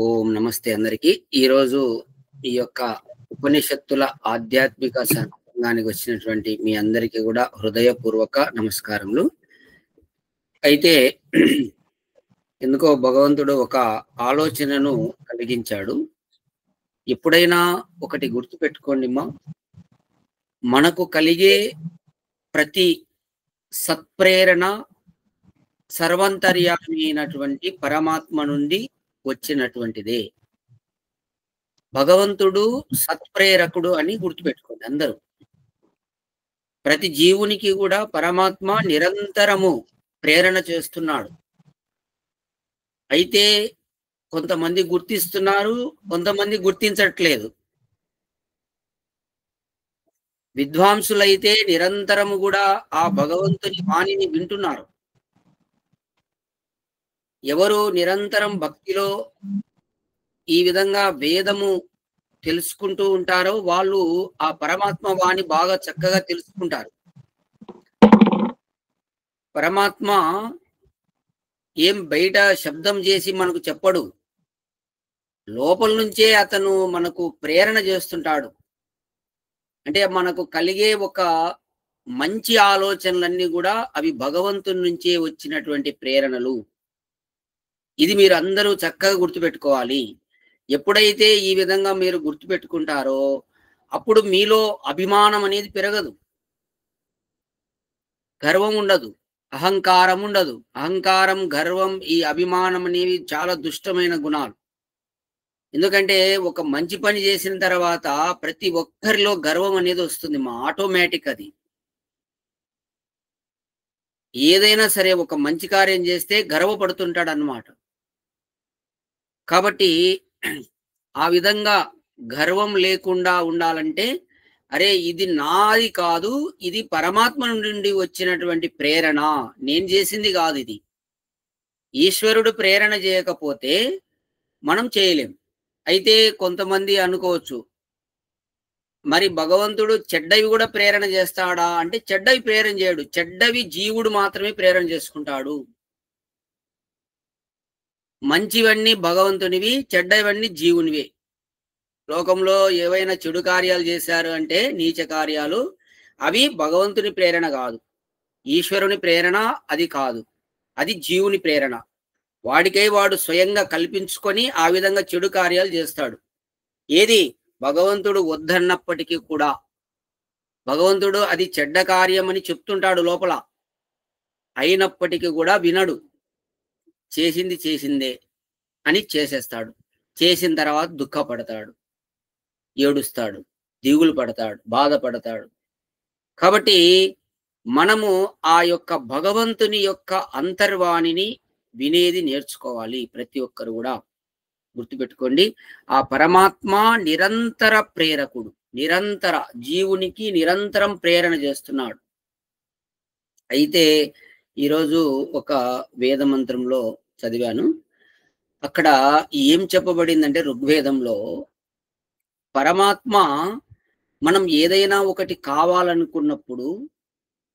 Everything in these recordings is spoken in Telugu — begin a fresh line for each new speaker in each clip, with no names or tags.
ఓం నమస్తే అందరికి. ఈరోజు ఈ యొక్క ఉపనిషత్తుల ఆధ్యాత్మిక సంఘానికి వచ్చినటువంటి మీ అందరికీ కూడా హృదయపూర్వక నమస్కారములు. అయితే ఎందుకో భగవంతుడు ఒక ఆలోచనను కలిగించాడు. ఎప్పుడైనా ఒకటి గుర్తుపెట్టుకోండి మనకు కలిగే ప్రతి సత్ప్రేరణ సర్వంతర్యామి అయినటువంటి పరమాత్మ నుండి వచ్చినటువంటిదే. భగవంతుడు సత్ప్రేరకుడు అని గుర్తుపెట్టుకోండి అందరూ. ప్రతి జీవునికి కూడా పరమాత్మ నిరంతరము ప్రేరణ చేస్తున్నాడు. అయితే కొంతమంది గుర్తిస్తున్నారు, కొంతమంది గుర్తించట్లేదు. విద్వాంసులైతే నిరంతరము కూడా ఆ భగవంతుని వాణిని వింటున్నారు. ఎవరు నిరంతరం భక్తిలో ఈ విధంగా వేదము తెలుసుకుంటూ ఉంటారో వాళ్ళు ఆ పరమాత్మ వాణి బాగా చక్కగా తెలుసుకుంటారు. పరమాత్మ ఏం బయట శబ్దం చేసి మనకు చెప్పడు, లోపల నుంచే అతను మనకు ప్రేరణ చేస్తుంటాడు. అంటే మనకు కలిగే ఒక మంచి ఆలోచనలన్నీ కూడా అవి భగవంతుని నుంచే వచ్చినటువంటి ప్రేరణలు. ఇది మీరు అందరూ చక్కగా గుర్తుపెట్టుకోవాలి. ఎప్పుడైతే ఈ విధంగా మీరు గుర్తుపెట్టుకుంటారో అప్పుడు మీలో అభిమానం అనేది పెరగదు, గర్వం ఉండదు, అహంకారం ఉండదు. అహంకారం, గర్వం, ఈ అభిమానం అనేవి చాలా దుష్టమైన గుణాలు. ఎందుకంటే ఒక మంచి పని చేసిన తర్వాత ప్రతి ఒక్కరిలో గర్వం అనేది వస్తుంది, ఆటోమేటిక్. అది ఏదైనా సరే ఒక మంచి కార్యం చేస్తే గర్వపడుతుంటాడు అన్నమాట. కాబట్టి ఆ విధంగా గర్వం లేకుండా ఉండాలంటే, అరే ఇది నాది కాదు, ఇది పరమాత్మ నుండి వచ్చినటువంటి ప్రేరణ, నేను చేసింది కాదు ఇది. ఈశ్వరుడు ప్రేరణ చేయకపోతే మనం చేయలేం. అయితే కొంతమంది అనుకోవచ్చు, మరి భగవంతుడు చెడ్డవి కూడా ప్రేరణ చేస్తాడా అంటే చెడ్డవి ప్రేరణ చేయడు. చెడ్డవి జీవుడు మాత్రమే ప్రేరణ చేసుకుంటాడు. మంచివన్నీ భగవంతునివి, చెడ్డవన్నీ జీవునివే. లోకంలో ఏవైనా చెడు కార్యాలు చేశారు అంటే నీచ కార్యాలు, అవి భగవంతుని ప్రేరణ కాదు, ఈశ్వరుని ప్రేరణ అది కాదు, అది జీవుని ప్రేరణ. వాడికై వాడు స్వయంగా కల్పించుకొని ఆ విధంగా చెడు కార్యాలు చేస్తాడు. ఏది భగవంతుడు వద్దన్నప్పటికీ కూడా భగవంతుడు అది చెడ్డ కార్యం అని చెప్తుంటాడు లోపల, అయినప్పటికీ కూడా వినడు. చేసింది చేసిందే అని చేసేస్తాడు. చేసిన తర్వాత దుఃఖపడతాడు, ఏడుస్తాడు, దిగులు పడతాడు, బాధపడతాడు. కాబట్టి మనము ఆ యొక్క భగవంతుని యొక్క అంతర్వాణిని వినేది నేర్చుకోవాలి. ప్రతి ఒక్కరు కూడా గుర్తుపెట్టుకోండి, ఆ పరమాత్మ నిరంతర ప్రేరకుడు, నిరంతర జీవునికి నిరంతరం ప్రేరణ చేస్తున్నాడు. అయితే ఈరోజు ఒక వేద మంత్రంలో చదివాను. అక్కడ ఏం చెప్పబడిందంటే, ఋగ్వేదంలో పరమాత్మ మనం ఏదైనా ఒకటి కావాలనుకున్నప్పుడు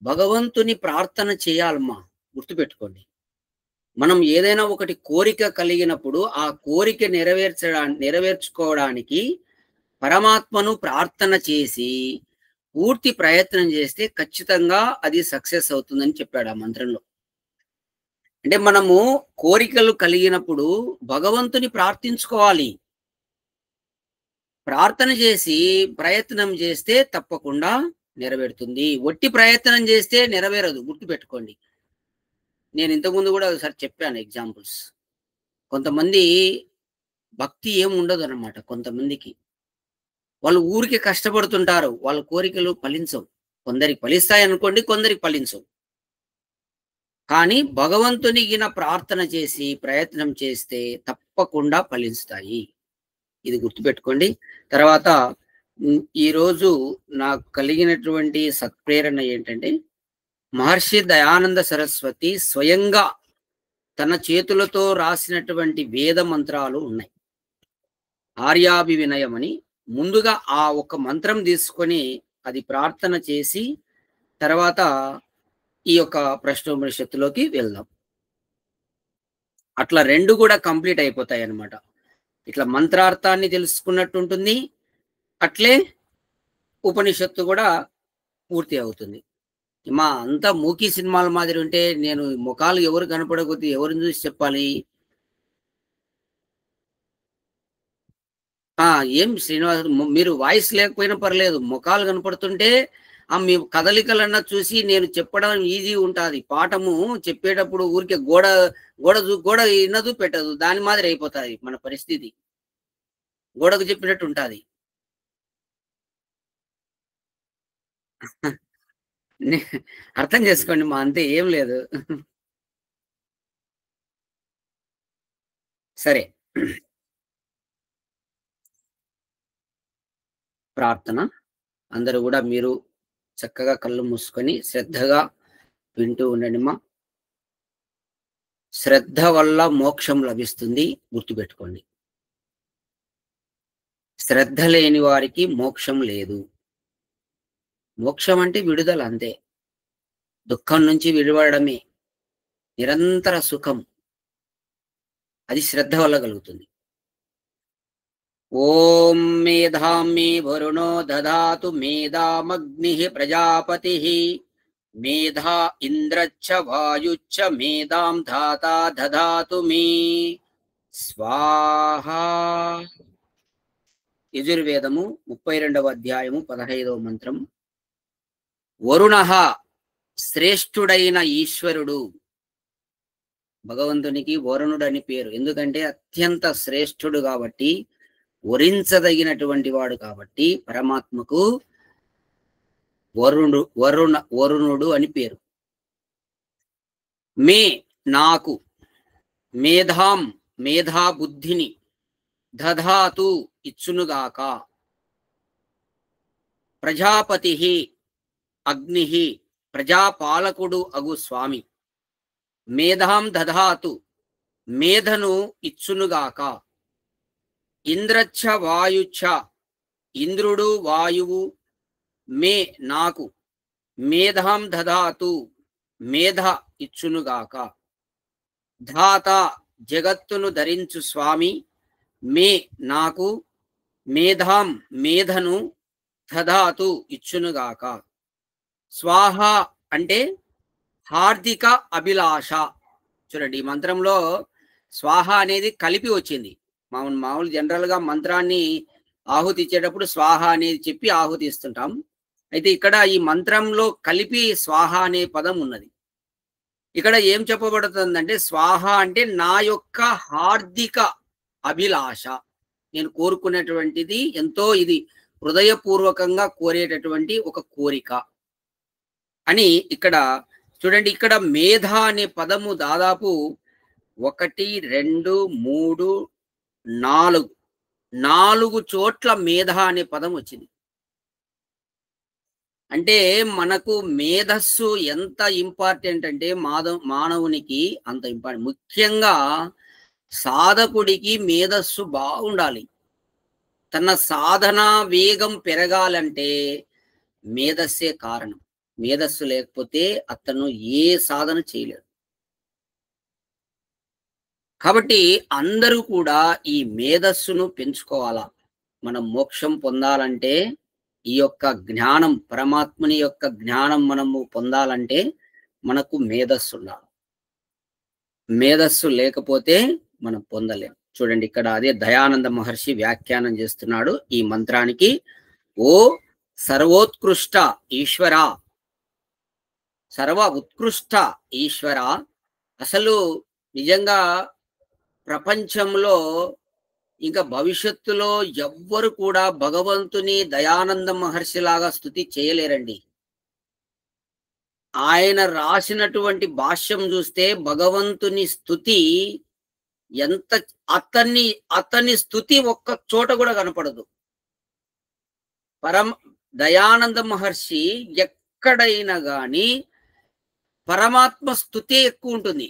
భగవంతుని ప్రార్థన చేయాలమ్మా. గుర్తుపెట్టుకోండి, మనం ఏదైనా ఒకటి కోరిక కలిగినప్పుడు ఆ కోరిక నెరవేర్చుకోవడానికి పరమాత్మను ప్రార్థన చేసి పూర్తి ప్రయత్నం చేస్తే ఖచ్చితంగా అది సక్సెస్ అవుతుందని చెప్పాడు ఆ మంత్రంలో. అంటే మనము కోరికలు కలిగినప్పుడు భగవంతుని ప్రార్థించుకోవాలి. ప్రార్థన చేసి ప్రయత్నం చేస్తే తప్పకుండా నెరవేరుతుంది. ఒట్టి ప్రయత్నం చేస్తే నెరవేరదు, గుర్తుపెట్టుకోండి. నేను ఇంతకుముందు కూడా ఒకసారి చెప్పాను ఎగ్జాంపుల్స్. కొంతమంది భక్తి ఏం ఉండదు అన్నమాట. కొంతమందికి వాళ్ళు ఊరికి కష్టపడుతుంటారు, వాళ్ళ కోరికలు ఫలించవు. కొందరికి ఫలిస్తాయి అనుకోండి, కొందరికి ఫలించవు. కానీ భగవంతుని గిన ప్రార్థన చేసి ప్రయత్నం చేస్తే తప్పకుండా ఫలిస్తాయి. ఇది గుర్తుపెట్టుకోండి. తర్వాత ఈరోజు నాకు కలిగినటువంటి సత్ప్రేరణ ఏంటంటే, మహర్షి దయానంద సరస్వతి స్వయంగా తన చేతులతో రాసినటువంటి వేద మంత్రాలు ఉన్నాయి. ఆర్యాభివినయం అని. ముందుగా ఆ ఒక మంత్రం తీసుకొని అది ప్రార్థన చేసి తర్వాత ఈ యొక్క ప్రశ్నోపనిషత్తులోకి వెళ్దాం. అట్లా రెండు కూడా కంప్లీట్ అయిపోతాయి అన్నమాట. ఇట్లా మంత్రార్థాన్ని తెలుసుకున్నట్టు ఉంటుంది, అట్లే ఉపనిషత్తు కూడా పూర్తి అవుతుంది. మా అంతా మూకీ సినిమాల మాదిరి ఉంటే నేను ముఖాలు ఎవరు కనపడకపోతే ఎవరిని చూసి చెప్పాలి? ఆ! ఏం శ్రీనివాస్ మీరు వాయిస్ లేకపోయినా పర్లేదు. మొఖాలు కనపడుతుంటే మీ కదలికలన్నా చూసి నేను చెప్పడం ఈజీ ఉంటాది. పాఠము చెప్పేటప్పుడు ఊరికే గోడ ఇనదు, పెట్టదు. దాని మాదిరి అయిపోతాది మన పరిస్థితి. గోడకు చెప్పినట్టు ఉంటాది. నే అర్థం చేసుకోండి అంతే ఏం లేదు. సరే. ప్రార్థన. అందరూ గూడా మీరు చక్కగా కళ్ళు మూసుకొని శ్రద్ధగా వింటూ ఉండండిమా. శ్రద్ధ వల్ల మోక్షం లభిస్తుంది గుర్తుపెట్టుకోండి. శ్రద్ధ లేని వారికి మోక్షం లేదు. మోక్షం అంటే విడుదల అంతే. దుఃఖం నుంచి విడిపడమే. నిరంతర సుఖం. అది శ్రద్ధ వల్ల కలుగుతుంది. ఓం మేధాం మే వరుణో దదాతు మేధామగ్నిః ప్రజాపతిః మేధా ఇంద్రచ్చ వాయుచ్చ మేధాం ధాతా దదాతు మే స్వాహా. యజుర్వేదము 32వ అధ్యాయము 15వ మంత్రం. వరుణః శ్రేష్ఠుడైన ఈశ్వరుడు. భగవంతునికి వరుణుడు అని పేరు. ఎందుకంటే అత్యంత శ్రేష్ఠుడు కాబట్టి, వరించదగినటువంటి వాడు కాబట్టి పరమాత్మకు వరుణుడు అని పేరు. నాకు మేధా బుద్ధిని దధాతు ఇచ్చునుగాక. ప్రజాపతి అగ్ని ప్రజాపాలకుడు అగు స్వామి. మేధాం దధాతు మేధను ఇచ్చునుగాక. ఇంద్రచ్చ వాయుచ్చ ఇంద్రుడు వాయువు నాకు మేధాం దధాతు మేధ ఇచ్చునుగాక. ధాత జగత్తును ధరించు స్వామి నాకు మేధను దధాతు ఇచ్చునుగాక. స్వాహ అంటే హార్దిక అభిలాష. చూడండి ఈ మంత్రంలో స్వాహ అనేది కలిపి వచ్చింది. మామూలు జనరల్ గా మంత్రాన్ని ఆహుతి ఇచ్చేటప్పుడు స్వాహ అనేది చెప్పి ఆహుతి ఇస్తుంటాం. అయితే ఇక్కడ ఈ మంత్రంలో కలిపి స్వాహ అనే పదం ఉన్నది. ఇక్కడ ఏం చెప్పబడుతుందంటే స్వాహ అంటే నా యొక్క హార్దిక అభిలాష, నేను కోరుకునేటువంటిది ఎంతో, ఇది హృదయపూర్వకంగా కోరేటటువంటి ఒక కోరిక అని ఇక్కడ చూడండి. ఇక్కడ మేధ అనే పదము దాదాపు 1 2 3 4 చోట్ల మేధ అనే పదం వచ్చింది. అంటే మనకు మేధస్సు ఎంత ఇంపార్టెంట్ అంటే మానవునికి అంత ఇంపార్టెంట్. ముఖ్యంగా సాధకుడికి మేధస్సు బాగుండాలి. తన సాధన వేగం పెరగాలంటే మేధస్సే కారణం. మేధస్సు లేకపోతే అతను ఏ సాధన చేయలేడు. కాబట్టి అందరూ కూడా ఈ మేధస్సును పెంచుకోవాలా. మనం మోక్షం పొందాలంటే ఈ యొక్క జ్ఞానం, పరమాత్మని యొక్క జ్ఞానం మనము పొందాలంటే మనకు మేధస్సు ఉండాలి. మేధస్సు లేకపోతే మనం పొందలేం. చూడండి ఇక్కడ అదే దయానంద మహర్షి వ్యాఖ్యానం చేస్తున్నాడు ఈ మంత్రానికి. ఓ సర్వోత్కృష్ట ఈశ్వర, సర్వ ఉత్కృష్ట ఈశ్వర. అసలు నిజంగా ప్రపంచంలో ఇంకా భవిష్యత్తులో ఎవ్వరు కూడా భగవంతుని దయానంద మహర్షి లాగా స్తుతి చేయలేరండి. ఆయన రాసినటువంటి భాష్యం చూస్తే భగవంతుని స్తుతి ఎంత, అతని స్తుతి ఒక్క చోట కూడా కనపడదు. దయానంద మహర్షి ఎక్కడైనా గాని పరమాత్మ స్తుతి ఎక్కువ ఉంటుంది.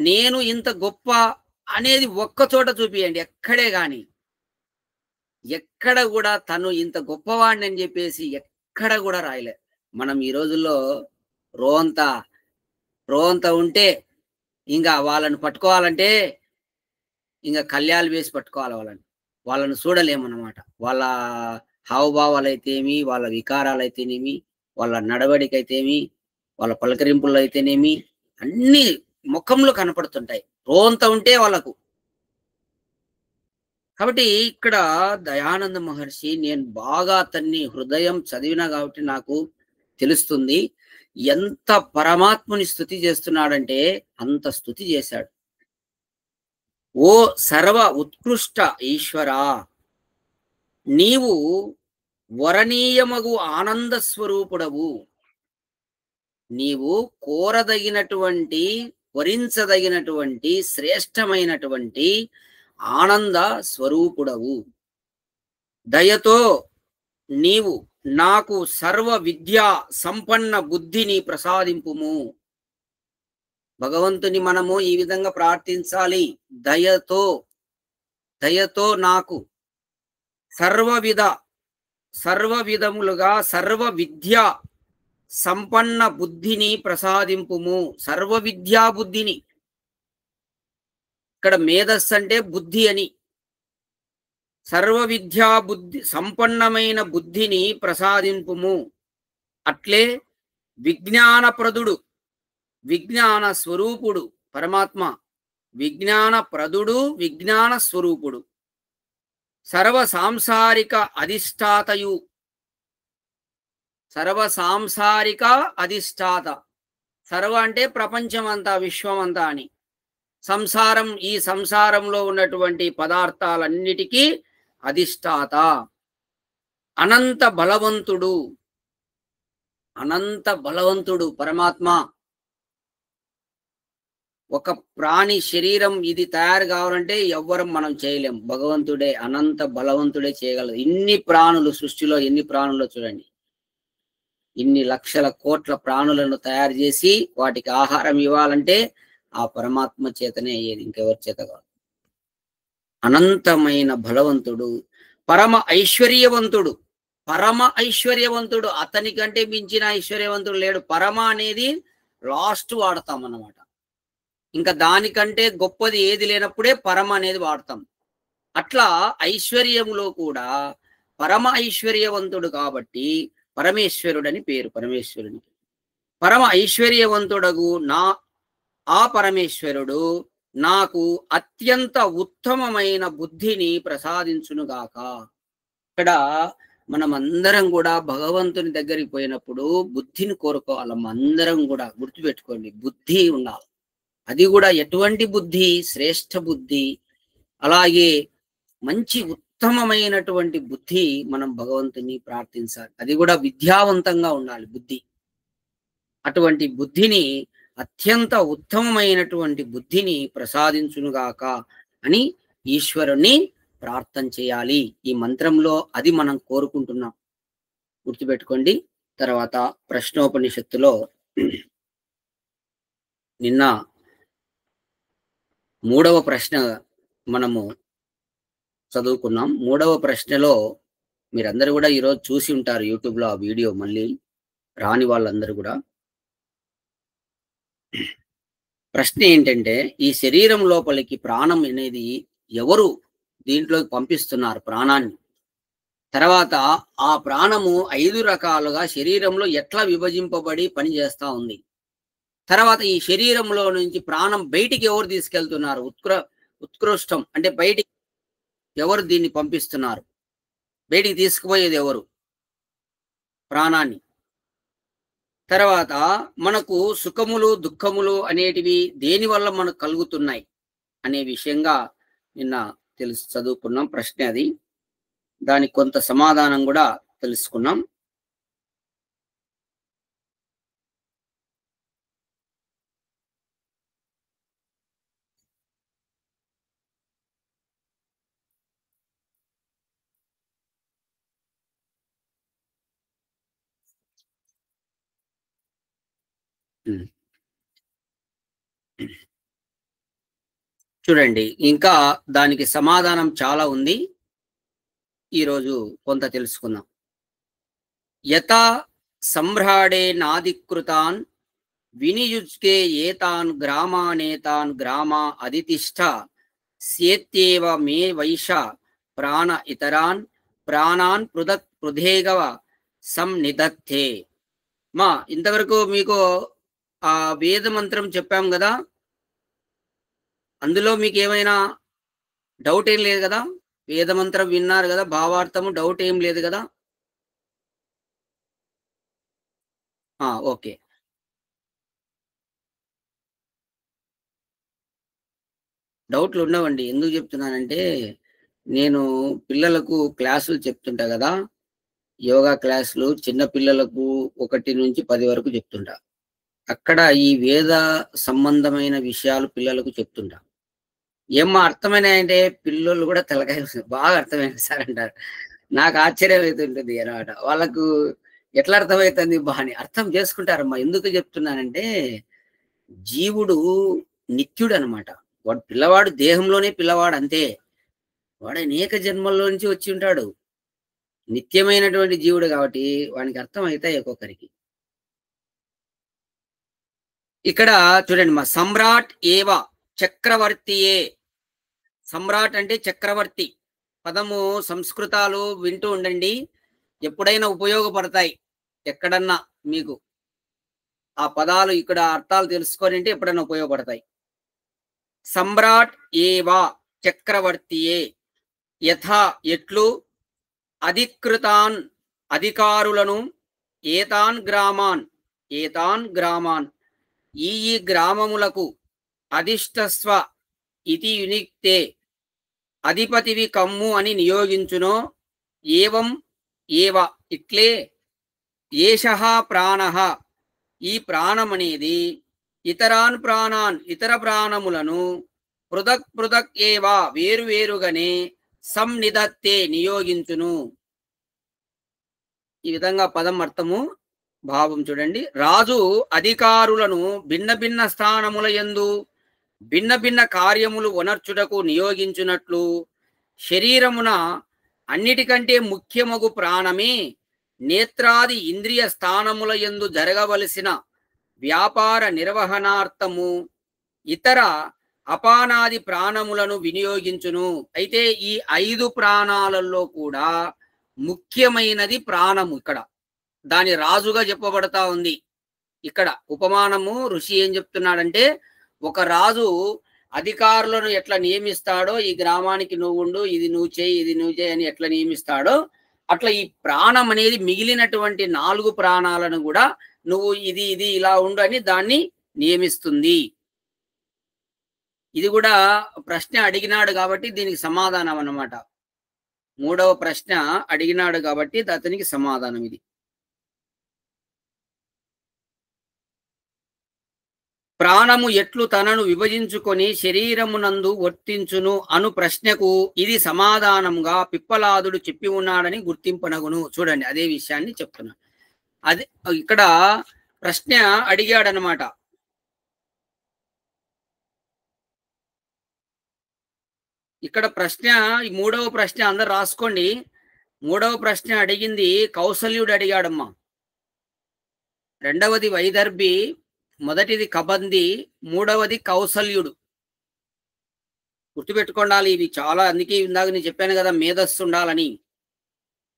నేను ఇంత గొప్ప అనేది ఒక్క చోట చూపియండి, ఎక్కడే గాని. ఎక్కడ కూడా తను ఇంత గొప్పవాడిని అని చెప్పేసి ఎక్కడ కూడా రాయలే. మనం ఈ రోజుల్లో రోంత ఉంటే ఇంకా వాళ్ళని పట్టుకోవాలంటే ఇంకా కళ్యాలు వేసి పట్టుకోవాలి వాళ్ళని చూడలేమన్నమాట. వాళ్ళ హావభావాలైతేమి, వాళ్ళ వికారాలైతేనేమి, వాళ్ళ నడవడికైతేమి, వాళ్ళ పలకరింపులు అయితేనేమి అన్నీ ముఖంలో కనపడుతుంటాయి. రోంత ఉంటే వాళ్ళకు. కాబట్టి ఇక్కడ దయానంద మహర్షి నేను బాగా అతన్ని హృదయం చదివినా కాబట్టి నాకు తెలుస్తుంది. ఎంత పరమాత్ముని స్తుతి చేస్తున్నాడంటే అంత స్తుతి చేశాడు. ఓ సర్వ ఉత్కృష్ట ఈశ్వరా! నీవు వరణీయమగు ఆనంద స్వరూపుడవు. నీవు కోరదగినటువంటి, వరించదగినటువంటి శ్రేష్టమైనటువంటి ఆనంద స్వరూపుడవు. దయతో నీవు నాకు సర్వ విద్యా సంపన్న బుద్ధిని ప్రసాదింపుము. భగవంతుని మనము ఈ విధంగా ప్రార్థించాలి. దయతో, దయతో నాకు సర్వ విధములుగా సర్వ విద్యా సంపన్న బుద్ధిని ప్రసాదింపుము. సర్వ విద్యా బుద్ధిని, ఇక్కడ మేధస్సు అంటే బుద్ధి అని. సర్వ విద్యా బుద్ధి సంపన్నమైన బుద్ధిని ప్రసాదింపుము. అట్లే విజ్ఞానప్రదుడు, విజ్ఞాన స్వరూపుడు పరమాత్మ, విజ్ఞానప్రదుడు, విజ్ఞాన స్వరూపుడు, సర్వ సాంసారిక అధిష్టాతయు, సర్వ సాంసారిక అధిష్టాత. సర్వ అంటే ప్రపంచమంతా, విశ్వమంతా అని. సంసారం, ఈ సంసారంలో ఉన్నటువంటి పదార్థాలన్నిటికీ అధిష్టాత. అనంత బలవంతుడు, అనంత బలవంతుడు పరమాత్మ. ఒక ప్రాణి శరీరం ఇది తయారు కావాలంటే ఎవ్వరం మనం చేయలేం. భగవంతుడే, అనంత బలవంతుడే చేయగలరు. ఇన్ని ప్రాణులు సృష్టిలో, ఎన్ని ప్రాణులు చూడండి. ఇన్ని లక్షల కోట్ల ప్రాణులను తయారు చేసి వాటికి ఆహారం ఇవ్వాలంటే ఆ పరమాత్మ చేతనే అయ్యేది, ఇంకెవరి చేత కాదు. అనంతమైన బలవంతుడు, పరమ ఐశ్వర్యవంతుడు. పరమ ఐశ్వర్యవంతుడు, అతనికంటే మించిన ఐశ్వర్యవంతుడు లేడు. పరమ అనేది లాస్ట్ వాడతాం అన్నమాట. ఇంకా దానికంటే గొప్పది ఏది లేనప్పుడే పరమ అనేది వాడతాం. అట్లా ఐశ్వర్యములో కూడా పరమ ఐశ్వర్యవంతుడు కాబట్టి పరమేశ్వరుడని పేరు పరమేశ్వరునికి. పరమ ఐశ్వర్యవంతుడగు ఆ పరమేశ్వరుడు నాకు అత్యంత ఉత్తమమైన బుద్ధిని ప్రసాదించునుగాక. ఇక్కడ మనమందరం కూడా భగవంతుని దగ్గరికి పోయినప్పుడు బుద్ధిని కోరుకోవాలి. అందరం కూడా గుర్తుపెట్టుకోండి, బుద్ధి ఉండాలి. అది కూడా ఎటువంటి బుద్ధి? శ్రేష్ఠ బుద్ధి. అలాగే మంచి ఉత్తమమైనటువంటి బుద్ధి మనం భగవంతుని ప్రార్థించాలి. అది కూడా విద్యావంతంగా ఉండాలి బుద్ధి. అటువంటి బుద్ధిని, అత్యంత ఉత్తమమైనటువంటి బుద్ధిని ప్రసాదించునుగాక అని ఈశ్వరుని ప్రార్థన చేయాలి. ఈ మంత్రంలో అది మనం కోరుకుంటున్నాం, గుర్తుపెట్టుకోండి. తర్వాత ప్రశ్నోపనిషత్తులో నిన్న 3వ ప్రశ్న మనము చదువుకున్నాం. 3వ ప్రశ్నలో మీరందరూ కూడా ఈరోజు చూసి ఉంటారు యూట్యూబ్లో ఆ వీడియో. మళ్ళీ రాని వాళ్ళందరూ కూడా, ప్రశ్న ఏంటంటే, ఈ శరీరం లోపలికి ప్రాణం అనేది ఎవరు దీంట్లోకి పంపిస్తున్నారు ప్రాణాన్ని? తర్వాత ఆ ప్రాణము 5 రకాలుగా శరీరంలో ఎట్లా విభజింపబడి పనిచేస్తా ఉంది? తర్వాత ఈ శరీరంలో నుంచి ప్రాణం బయటికి ఎవరు తీసుకెళ్తున్నారు? ఉత్కృష్టం అంటే బయటికి ఎవరు దీన్ని పంపిస్తున్నారు? బయటికి తీసుకుపోయేది ఎవరు ప్రాణాన్ని? తర్వాత మనకు సుఖములు దుఃఖములు అనేటివి దేని వల్ల మనకు కలుగుతున్నాయి అనే విషయంగా నిన్న చదువుకున్నాం. ప్రశ్న అది. దానికి కొంత సమాధానం కూడా తెలుసుకున్నాం. చూడండి, ఇంకా దానికి సమాధానం చాలా ఉంది. ఈరోజు కొంత తెలుసుకుందాం. యథా సంభ్రాడే నాదికృతాన్ వినియుజ్కే ఏతాన్ గ్రామానేతాన్ గ్రామా అదితిష్ట స్యేత్యేవ మే వైష ప్రాణ ఇతరాన్ ప్రాణాన్ పృథేగవ సంనిధత్తే. మా ఇంతవరకు మీకు ఆ వేద మంత్రం చెప్పాం కదా, అందులో మీకు ఏమైనా డౌట్ ఏం లేదు కదా? వేద మంత్రం విన్నారు కదా, భావార్థము డౌట్ ఏం లేదు కదా? ఓకే. డౌట్లు ఉండవండి. ఎందుకు చెప్తున్నానంటే, నేను పిల్లలకు క్లాసులు చెప్తుంటా కదా, యోగా క్లాసులు చిన్న పిల్లలకు 1-10 వరకు చెప్తుంటా. అక్కడ ఈ వేద సంబంధమైన విషయాలు పిల్లలకు చెప్తుంటా. ఏమ్మా అర్థమైనాయంటే పిల్లోళ్ళు కూడా తలకాయ బాగా అర్థమైంది సార్ అంటారు. నాకు ఆశ్చర్యం అయితుంటుంది అన్నమాట. వాళ్ళకు ఎట్లా అర్థమవుతుంది బా అని అర్థం చేసుకుంటారమ్మా. ఎందుకు చెప్తున్నానంటే, జీవుడు నిత్యుడనమాట. వాడు పిల్లవాడు దేహంలోనే పిల్లవాడు అంతే. వాడు అనేక జన్మల్లో నుంచి వచ్చి ఉంటాడు. నిత్యమైనటువంటి జీవుడు కాబట్టి వానికి అర్థం అవుతాయి ఒక్కొక్కరికి. ఇక్కడ చూడండి మా సమ్రాట్ ఏవ చక్రవర్తియే. సమ్రాట్ అంటే చక్రవర్తి. పదము సంస్కృతాలు వింటూ ఉండండి. ఎప్పుడైనా ఉపయోగపడతాయి. ఎక్కడన్నా మీకు ఆ పదాలు ఇక్కడ అర్థాలు తెలుసుకొని అంటే ఎప్పుడైనా ఉపయోగపడతాయి. సమ్రాట్ ఏవా చక్రవర్తియే. యథా ఎట్లు అధికృతాన్ అధికారులను ఏతాన్ గ్రామాన్ ఈ గ్రామములకు అధిష్టస్వ ఇతి యునిక్తే అధిపతివి కమ్ము అని నియోగించునో ఏవం ఏవ ఇట్లే ఏషః ప్రాణః ఈ ప్రాణమనేది ఇతర ప్రాణములను పృథక్ ఏవా వేరువేరుగానే సంనిధత్తే నియోగించును. ఈ విధంగా పదం అర్థము భావం చూడండి. రాజు అధికారులను భిన్న భిన్న స్థానముల యందు భిన్న భిన్న కార్యములు వనర్చుటకు నియోగించునట్లు శరీరమున అన్నిటికంటే ముఖ్యమగు ప్రాణమే నేత్రాది ఇంద్రియ స్థానముల యందు జరగవలసిన వ్యాపార నిర్వహణార్థము ఇతర అపానాది ప్రాణములను వినియోగించును. అయితే ఈ 5 ప్రాణాలలో కూడా ముఖ్యమైనది ప్రాణము. ఇక్కడ దాని రాజుగా చెప్పబడతా ఉంది. ఇక్కడ ఉపమానము ఋషి ఏం చెప్తున్నాడంటే, ఒక రాజు అధికారులను ఎట్లా నియమిస్తాడో, ఈ గ్రామానికి నువ్వు ఉండు, ఇది నువ్వు చేయి, ఇది నువ్వు చేయి అని ఎట్లా నియమిస్తాడో, అట్లా ఈ ప్రాణం అనేది మిగిలినటువంటి 4 ప్రాణాలను కూడా నువ్వు ఇది ఇది ఇలా ఉండు అని దాన్ని నియమిస్తుంది. ఇది కూడా ప్రశ్న అడిగినాడు కాబట్టి దీనికి సమాధానం అన్నమాట. 3వ ప్రశ్న అడిగినాడు కాబట్టి అతనికి సమాధానం ఇది. ప్రాణము ఎట్లు తనను విభజించుకొని శరీరమునందు వర్తించును అను ప్రశ్నకు ఇది సమాధానంగా పిప్పలాదుడు చెప్పి ఉన్నాడని గుర్తింపనగును. చూడండి, అదే విషయాన్ని చెప్తున్నా. అదే ఇక్కడ ప్రశ్న అడిగాడనమాట. ఇక్కడ ప్రశ్న 3వ ప్రశ్న అందరు రాసుకోండి. 3వ ప్రశ్న అడిగింది కౌసల్యుడు అడిగాడమ్మా. 2వది వైదర్భి, మొదటిది కబంది, 3వది కౌసల్యుడు. గుర్తుపెట్టుకోండాలి ఇవి చాలా. అందుకే ఇందాక నేను చెప్పాను కదా మేధస్సు ఉండాలని.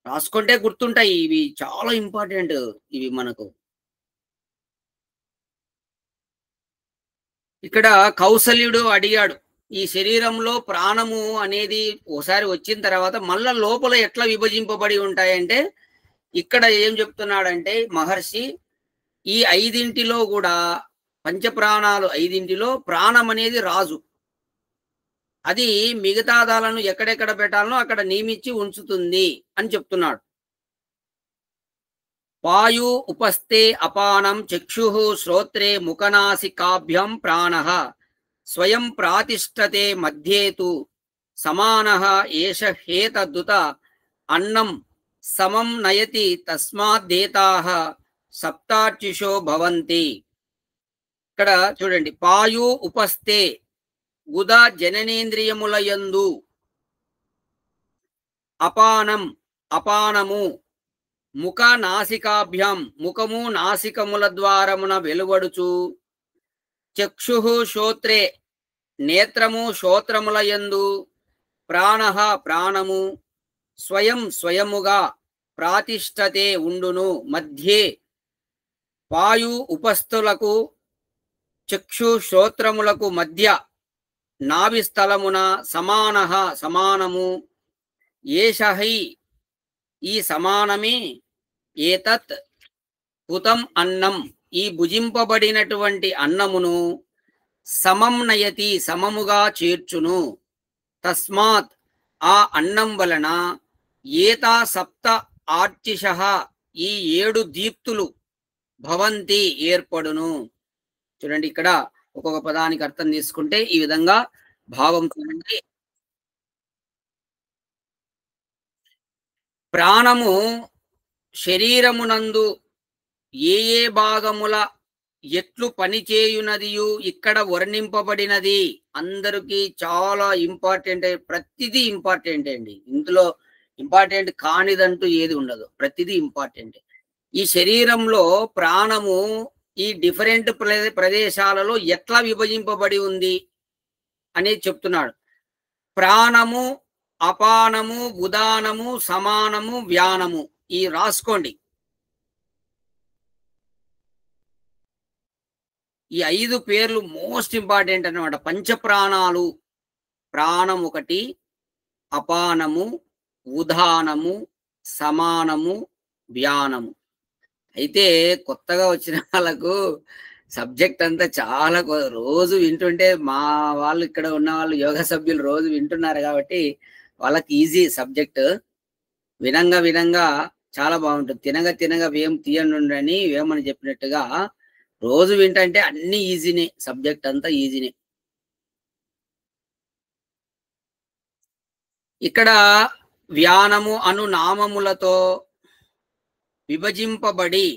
రాసుకుంటే గుర్తుంటాయి. ఇవి చాలా ఇంపార్టెంట్ ఇవి మనకు. ఇక్కడ కౌసల్యుడు అడిగాడు, ఈ శరీరంలో ప్రాణము అనేది ఓసారి వచ్చిన తర్వాత మళ్ళా లోపల ఎట్లా విభజింపబడి ఉంటాయంటే, ఇక్కడ ఏం చెప్తున్నాడంటే మహర్షి, ఈ 5 కూడా పంచప్రాణాలు 5 ప్రాణం అనేది రాజు. అది మిగతా దాలను ఎక్కడెక్కడ పెట్టాలనో అక్కడ నియమించి ఉంచుతుంది అని చెప్తున్నాడు. వాయు ఉపస్థే అపానం చక్షు శ్రోత్రే ముఖనాసికాభ్యం ప్రాణః స్వయం ప్రాతిష్టతే మధ్యేతు సమానః ఏష హేతదుత అన్నం సమం నయతి తస్మాద్దేతాః సప్తార్చిషో భవంతి. ఇక్కడ చూడండి, పాయు ఉపస్థే ఉద జననేంద్రియములయందు అపానము ముఖ నాసికాభ్యాం ముఖము నాసికముల ద్వారమున వెలువడుచు చక్షు శ్రోత్రే నేత్రము శ్రోత్రముల యందు ప్రాణః ప్రాణము స్వయం స్వయముగా ప్రాతిష్టతే ఉండును మధ్యే వాయు ఉపస్థులకు చక్షు శ్రోత్రములకు మధ్య నాభిస్థలమున సమానః సమానము ఏషహై ఈ సమానమే ఏతత్ పుతం అన్నం ఈ భుజింపబడినటువంటి అన్నమును సమం నయతి సమముగా చేర్చును తస్మాత్ ఆ అన్నం వలన ఏతా సప్త ఆర్చిషః ఈ 7 దీప్తులు భవంతి ఏర్పడును. చూడండి ఇక్కడ ఒక్కొక్క పదానికి అర్థం తీసుకుంటే ఈ విధంగా భావం చూడండి. ప్రాణము శరీరమునందు ఏ ఏ భాగముల ఎట్లు పనిచేయునదియు ఇక్కడ వర్ణింపబడినది. అందరికీ చాలా ఇంపార్టెంట్, ప్రతిదీ ఇంపార్టెంట్ అండి. ఇందులో ఇంపార్టెంట్ కానిదంటూ ఏది ఉండదు, ప్రతిదీ ఇంపార్టెంట్. ఈ శరీరంలో ప్రాణము ఈ డిఫరెంట్ ప్రదేశాలలో ఎట్లా విభజింపబడి ఉంది అనేది చెప్తున్నాడు. ప్రాణము అపానము ఉదానము సమానము వ్యానము ఈ రాసుకోండి. ఈ 5 పేర్లు మోస్ట్ ఇంపార్టెంట్ అన్నమాట. పంచప్రాణాలు, ప్రాణం ఒకటి, అపానము, ఉదానము, సమానము, వ్యానము. అయితే కొత్తగా వచ్చిన వాళ్ళకు సబ్జెక్ట్ అంతా చాలా రోజు వింటుంటే, మా వాళ్ళు ఇక్కడ ఉన్న వాళ్ళు యోగా సభ్యులు రోజు వింటున్నారు కాబట్టి వాళ్ళకి ఈజీ సబ్జెక్ట్. వినంగా వినంగా చాలా బాగుంటుంది. తినగా తినగా వేం తీయనుండని వేమని చెప్పినట్టుగా రోజు వింటంటే అన్ని ఈజీనే, సబ్జెక్ట్ అంతా ఈజీనే. ఇక్కడ వ్యానము అను నామములతో విభజింపబడి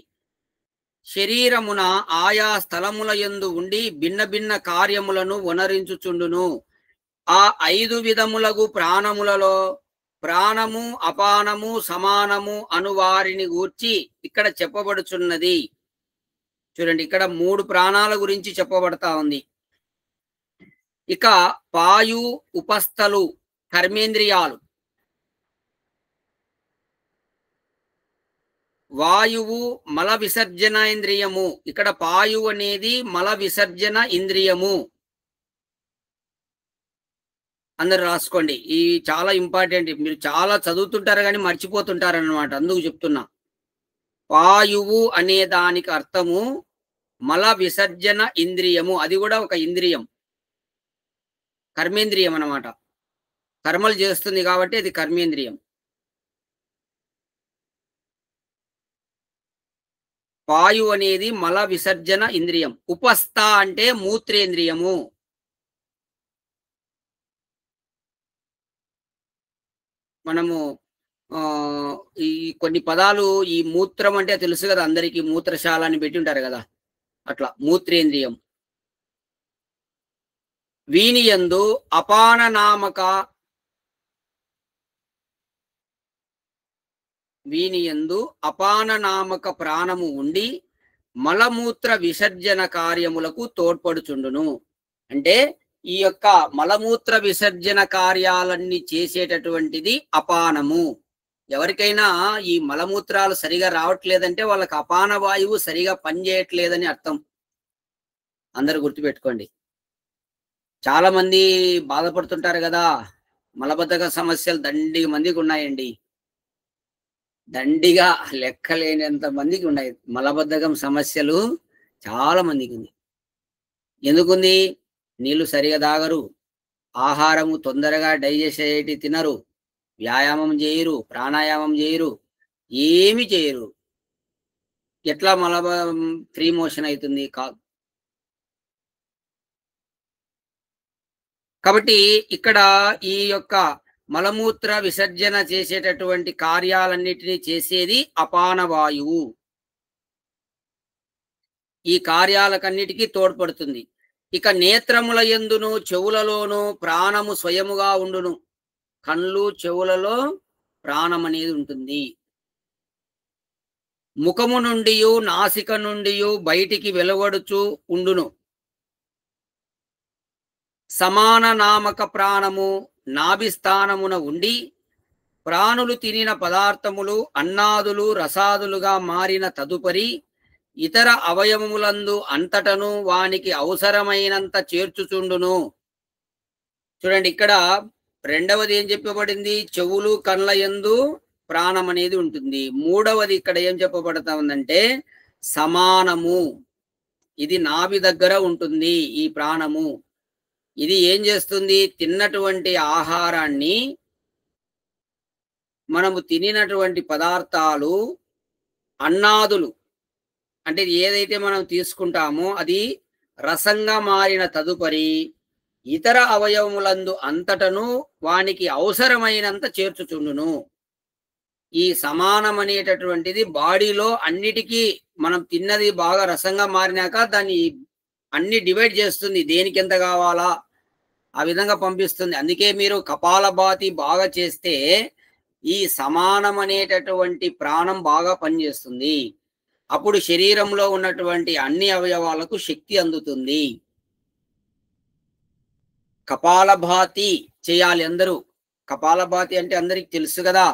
శరీరమున ఆయా స్థలముల యందు ఉండి భిన్న భిన్న కార్యములను వనరించుచుండును. ఆ 5 విధములగు ప్రాణములలో ప్రాణము అపానము సమానము అను వారిని గూర్చి ఇక్కడ చెప్పబడుచున్నది. చూడండి, ఇక్కడ 3 ప్రాణాల గురించి చెప్పబడతా ఉంది. ఇక పాయు ఉపస్థలు కర్మేంద్రియాలు, వాయువు మల విసర్జన ఇంద్రియము. ఇక్కడ పాయువు అనేది మల విసర్జన ఇంద్రియము. అందరు రాసుకోండి, ఈ చాలా ఇంపార్టెంట్. మీరు చాలా చదువుతుంటారు కానీ మర్చిపోతుంటారు అన్నమాట, అందుకు చెప్తున్నా. పాయువు అనే దానికి అర్థము మల విసర్జన ఇంద్రియము. అది కూడా ఒక ఇంద్రియం, కర్మేంద్రియం అన్నమాట. కర్మలు చేస్తుంది కాబట్టి అది కర్మేంద్రియం. వాయు అనేది మల విసర్జన ఇంద్రియం. ఉపస్థ అంటే మూత్రేంద్రియము. మనము ఈ కొన్ని పదాలు, ఈ మూత్రం అంటే తెలుసు కదా అందరికీ, మూత్రశాల అని పెట్టి ఉంటారు కదా, అట్లా మూత్రేంద్రియం. వీని యందు అపాన నామక ప్రాణము ఉండి మలమూత్ర విసర్జన కార్యములకు తోడ్పడుచుండును. అంటే ఈ యొక్క మలమూత్ర విసర్జన కార్యాలన్నీ చేసేటటువంటిది అపానము. ఎవరికైనా ఈ మలమూత్రాలు సరిగా రావట్లేదంటే వాళ్ళకి అపాన వాయువు సరిగా పనిచేయట్లేదని అర్థం. అందరు గుర్తుపెట్టుకోండి. చాలా మంది బాధపడుతుంటారు కదా, మలబద్ధక సమస్యలు దండిగా మందికి ఉన్నాయండి. దండిగా లెక్కలేనంత మందికి ఉన్నాయి మలబద్ధకం సమస్యలు, చాలా మందికి ఉంది. ఎందుకుంది? నీళ్లు సరిగా తాగరు, ఆహారము తొందరగా డైజెస్ట్ అయ్యేటి తినరు, వ్యాయామం చేయరు, ప్రాణాయామం చేయరు, ఏమి చేయరు. ఎట్లా ఫ్రీ మోషన్ అవుతుంది? కాదు. కాబట్టి ఇక్కడ ఈ యొక్క మలమూత్ర విసర్జన చేసేటటువంటి కార్యాలన్నిటినీ చేసేది అపాన వాయువు. ఈ కార్యాలకన్నిటికీ తోడ్పడుతుంది. ఇక నేత్రముల యందును చెవులలోను ప్రాణము స్వయముగా ఉండును. కళ్ళు చెవులలో ప్రాణం అనేది ఉంటుంది. ముఖము నుండి నాసిక నుండి బయటికి వెలువడుచు ఉండును. సమాన నామక ప్రాణము నాభిస్థానమున ఉండి ప్రాణులు తినిన పదార్థములు అన్నాదులు రసాదులుగా మారిన తదుపరి ఇతర అవయవములందు అంతటను వానికి అవసరమైనంత చేర్చుచుండును. చూడండి, ఇక్కడ రెండవది ఏం చెప్పబడింది? చెవులు కళ్ళ యందు ప్రాణం అనేది ఉంటుంది. మూడవది ఇక్కడ ఏం చెప్పబడతా ఉందంటే సమానము. ఇది నాభి దగ్గర ఉంటుంది ఈ ప్రాణము. ఇది ఏం చేస్తుంది? తిన్నటువంటి ఆహారాన్ని, మనము తినినటువంటి పదార్థాలు, అన్నాదులు అంటే ఏదైతే మనం తీసుకుంటామో అది రసంగా మారిన తదుపరి ఇతర అవయవములందు అంతటను వానికి అవసరమైనంత చేర్చుచుండును. ఈ సమానం అనేటటువంటిది బాడీలో అన్నిటికీ మనం తిన్నది బాగా రసంగా మారినాక దాన్ని అన్ని డివైడ్ చేస్తుంది, దేనికి ఎంత కావాలా ఆ విధంగా పంపిస్తుంది. అందుకే మీరు కపాలభాతి బాగా చేస్తే ఈ సమానం అనేటటువంటి ప్రాణం బాగా పనిచేస్తుంది. అప్పుడు శరీరంలో ఉన్నటువంటి అన్ని అవయవాలకు శక్తి అందుతుంది. కపాలభాతి చేయాలి అందరూ. కపాలభాతి అంటే అందరికి తెలుసు కదా.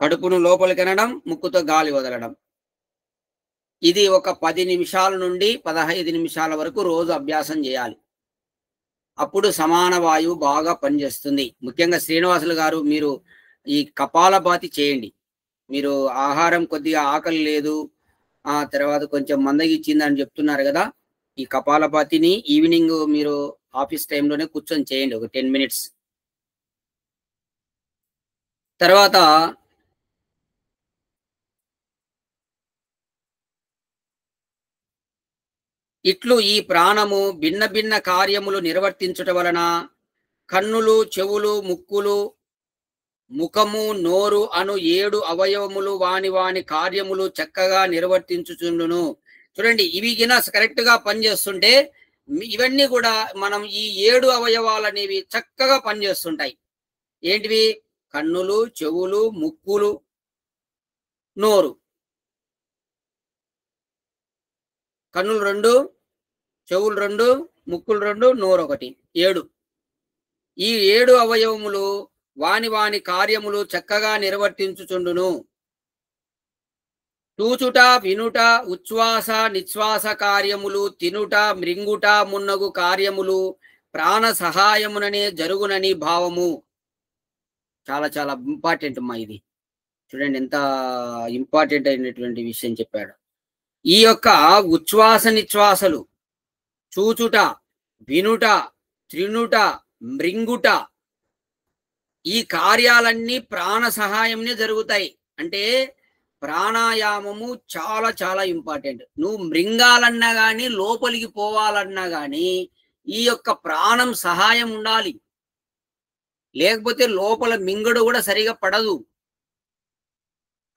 కడుపును లోపలికి అనడం, ముక్కుతో గాలి వదలడం. ఇది ఒక 10 నిమిషాల నుండి 15 నిమిషాల వరకు రోజు అభ్యాసం చేయాలి. అప్పుడు సమాన వాయువు బాగా పనిచేస్తుంది. ముఖ్యంగా శ్రీనివాసులు గారు, మీరు ఈ కపాలభాతి చేయండి. మీరు ఆహారం కొద్దిగా ఆకలి లేదు, ఆ తర్వాత కొంచెం మందగిచ్చిందని చెప్తున్నారు కదా. ఈ కపాలభాతిని ఈవినింగ్ మీరు ఆఫీస్ టైంలోనే కూర్చొని చేయండి, ఒక 10 మినిట్స్. తర్వాత ఇట్లు ఈ ప్రాణము భిన్న భిన్న కార్యములు నిర్వర్తించుట వలన కన్నులు, చెవులు, ముక్కులు, ముఖము, నోరు అను 7 అవయవములు వాని వాని కార్యములు చక్కగా నిర్వర్తించుచుండును. చూడండి, ఇవి గిన కరెక్ట్ గా పనిచేస్తుంటే ఇవన్నీ కూడా మనం ఈ 7 అవయవాలు అనేవి చక్కగా పనిచేస్తుంటాయి. ఏంటివి? కన్నులు, చెవులు, ముక్కులు, నోరు. కన్నులు 2, చెవులు 2, ముక్కులు 2, నోరు 1, 7. ఈ 7 అవయవములు వాని వాని కార్యములు చక్కగా నిర్వర్తించుచుండును. చూచుట, వినుట, ఉచ్ఛ్వాస నిశ్వాస కార్యములు, తినుట, మృంగుట మున్నగు కార్యములు ప్రాణ సహాయముననే జరుగునని భావము. చాలా చాలా ఇంపార్టెంట్ అమ్మా ఇది. చూడండి ఎంత ఇంపార్టెంట్ అయినటువంటి విషయం చెప్పాడు. ఈ యొక్క ఉచ్ఛ్వాస నిశ్వాసలు, చూచుట, వినుట, త్రినుట, మృంగుట, ఈ కార్యాలన్నీ ప్రాణ సహాయంనే జరుగుతాయి. అంటే ప్రాణాయామము చాలా చాలా ఇంపార్టెంట్. నువ్వు మృంగాలన్నా కానీ, లోపలికి పోవాలన్నా కానీ ఈ యొక్క ప్రాణం సహాయం ఉండాలి. లేకపోతే లోపల మింగడు కూడా సరిగా పడదు.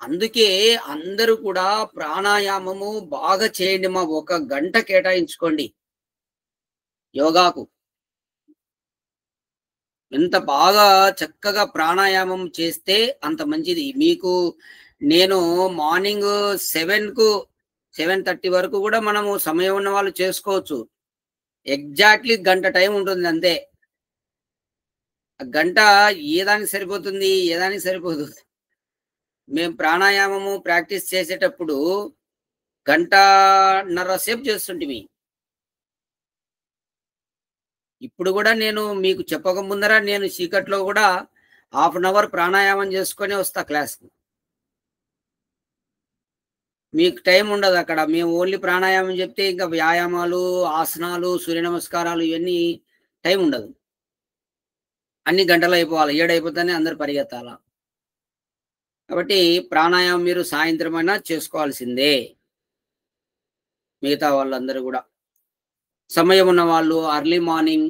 అందుకే అందరూ కూడా ప్రాణాయామము బాగా చేయండి. మా 1 గంట కేటాయించుకోండి యోగాకు. ఎంత బాగా చక్కగా ప్రాణాయామం చేస్తే అంత మంచిది మీకు. నేను మార్నింగ్ 7కు 7:30 వరకు కూడా మనము సమయం ఉన్న వాళ్ళు చేసుకోవచ్చు. ఎగ్జాక్ట్లీ గంట టైం ఉంటుంది అంతే. గంట ఏదానికి సరిపోతుంది, ఏదానికి సరిపోదు. మేము ప్రాణాయామము ప్రాక్టీస్ చేసేటప్పుడు 1.5 గంటల సేపు చేస్తుంటిమి. ఇప్పుడు కూడా నేను మీకు చెప్పక ముందర నేను చీకట్లో కూడా 1/2 గంట ప్రాణాయామం చేసుకొని వస్తా క్లాస్కి. మీకు టైం ఉండదు అక్కడ. మేము ఓన్లీ ప్రాణాయామం చెప్తే ఇంకా వ్యాయామాలు, ఆసనాలు, సూర్య నమస్కారాలు ఇవన్నీ టైం ఉండదు. అన్ని గంటలు అయిపోవాలి. 7 అయిపోతేనే అందరు పరిగెత్తాల. కాబట్టి ప్రాణాయామం మీరు సాయంత్రం అయినా చేసుకోవాల్సిందే. మిగతా వాళ్ళందరూ కూడా సమయం ఉన్న వాళ్ళు అర్లీ మార్నింగ్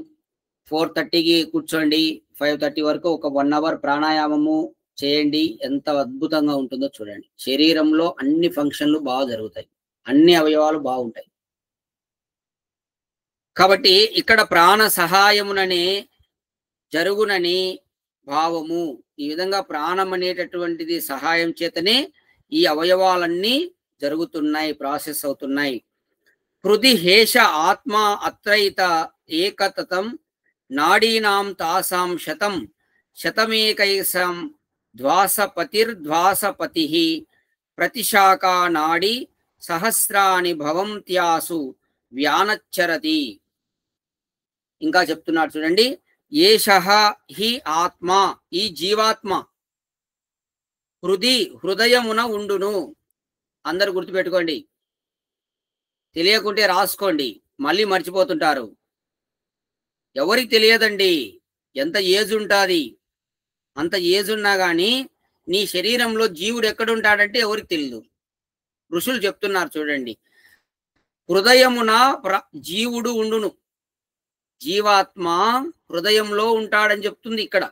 4:30కి కూర్చోండి. 5:30 వరకు ఒక 1 అవర్ ప్రాణాయామము చేయండి. ఎంత అద్భుతంగా ఉంటుందో చూడండి. శరీరంలో అన్ని ఫంక్షన్లు బాగా జరుగుతాయి, అన్ని అవయవాలు బాగుంటాయి. కాబట్టి ఇక్కడ ప్రాణ సహాయముననే జరుగునని భావము. ఈ విధంగా ప్రాణం అనేటటువంటిది సహాయం చేతనే ఈ అవయవాలన్నీ జరుగుతున్నాయి, ప్రాసెస్ అవుతున్నాయి. హృది హేష ఆత్మ అత్రైత ఏకతతం నాడీనాం తాసాం శతం శతమేకైసం ద్వాసపతిర్ధ్వాసపతి ప్రతిశాఖా నాడి సహస్రాని భవంత్యాసు వ్యానచ్చరతి. ఇంకా చెప్తున్నాడు చూడండి. ఏషః హి ఆత్మ, ఈ జీవాత్మ హృదయమున ఉండును. అందరు గుర్తుపెట్టుకోండి, తెలియకుంటే రాసుకోండి, మళ్ళీ మర్చిపోతుంటారు. ఎవరికి తెలియదండి, ఎంత ఏజ్ ఉంటుంది, అంత ఏజ్ ఉన్నా కానీ నీ శరీరంలో జీవుడు ఎక్కడుంటాడంటే ఎవరికి తెలియదు. ఋషులు చెప్తున్నారు చూడండి, హృదయమున జీవుడు ఉండును, జీవాత్మ హృదయంలో ఉంటాడని చెప్తుంది ఇక్కడ.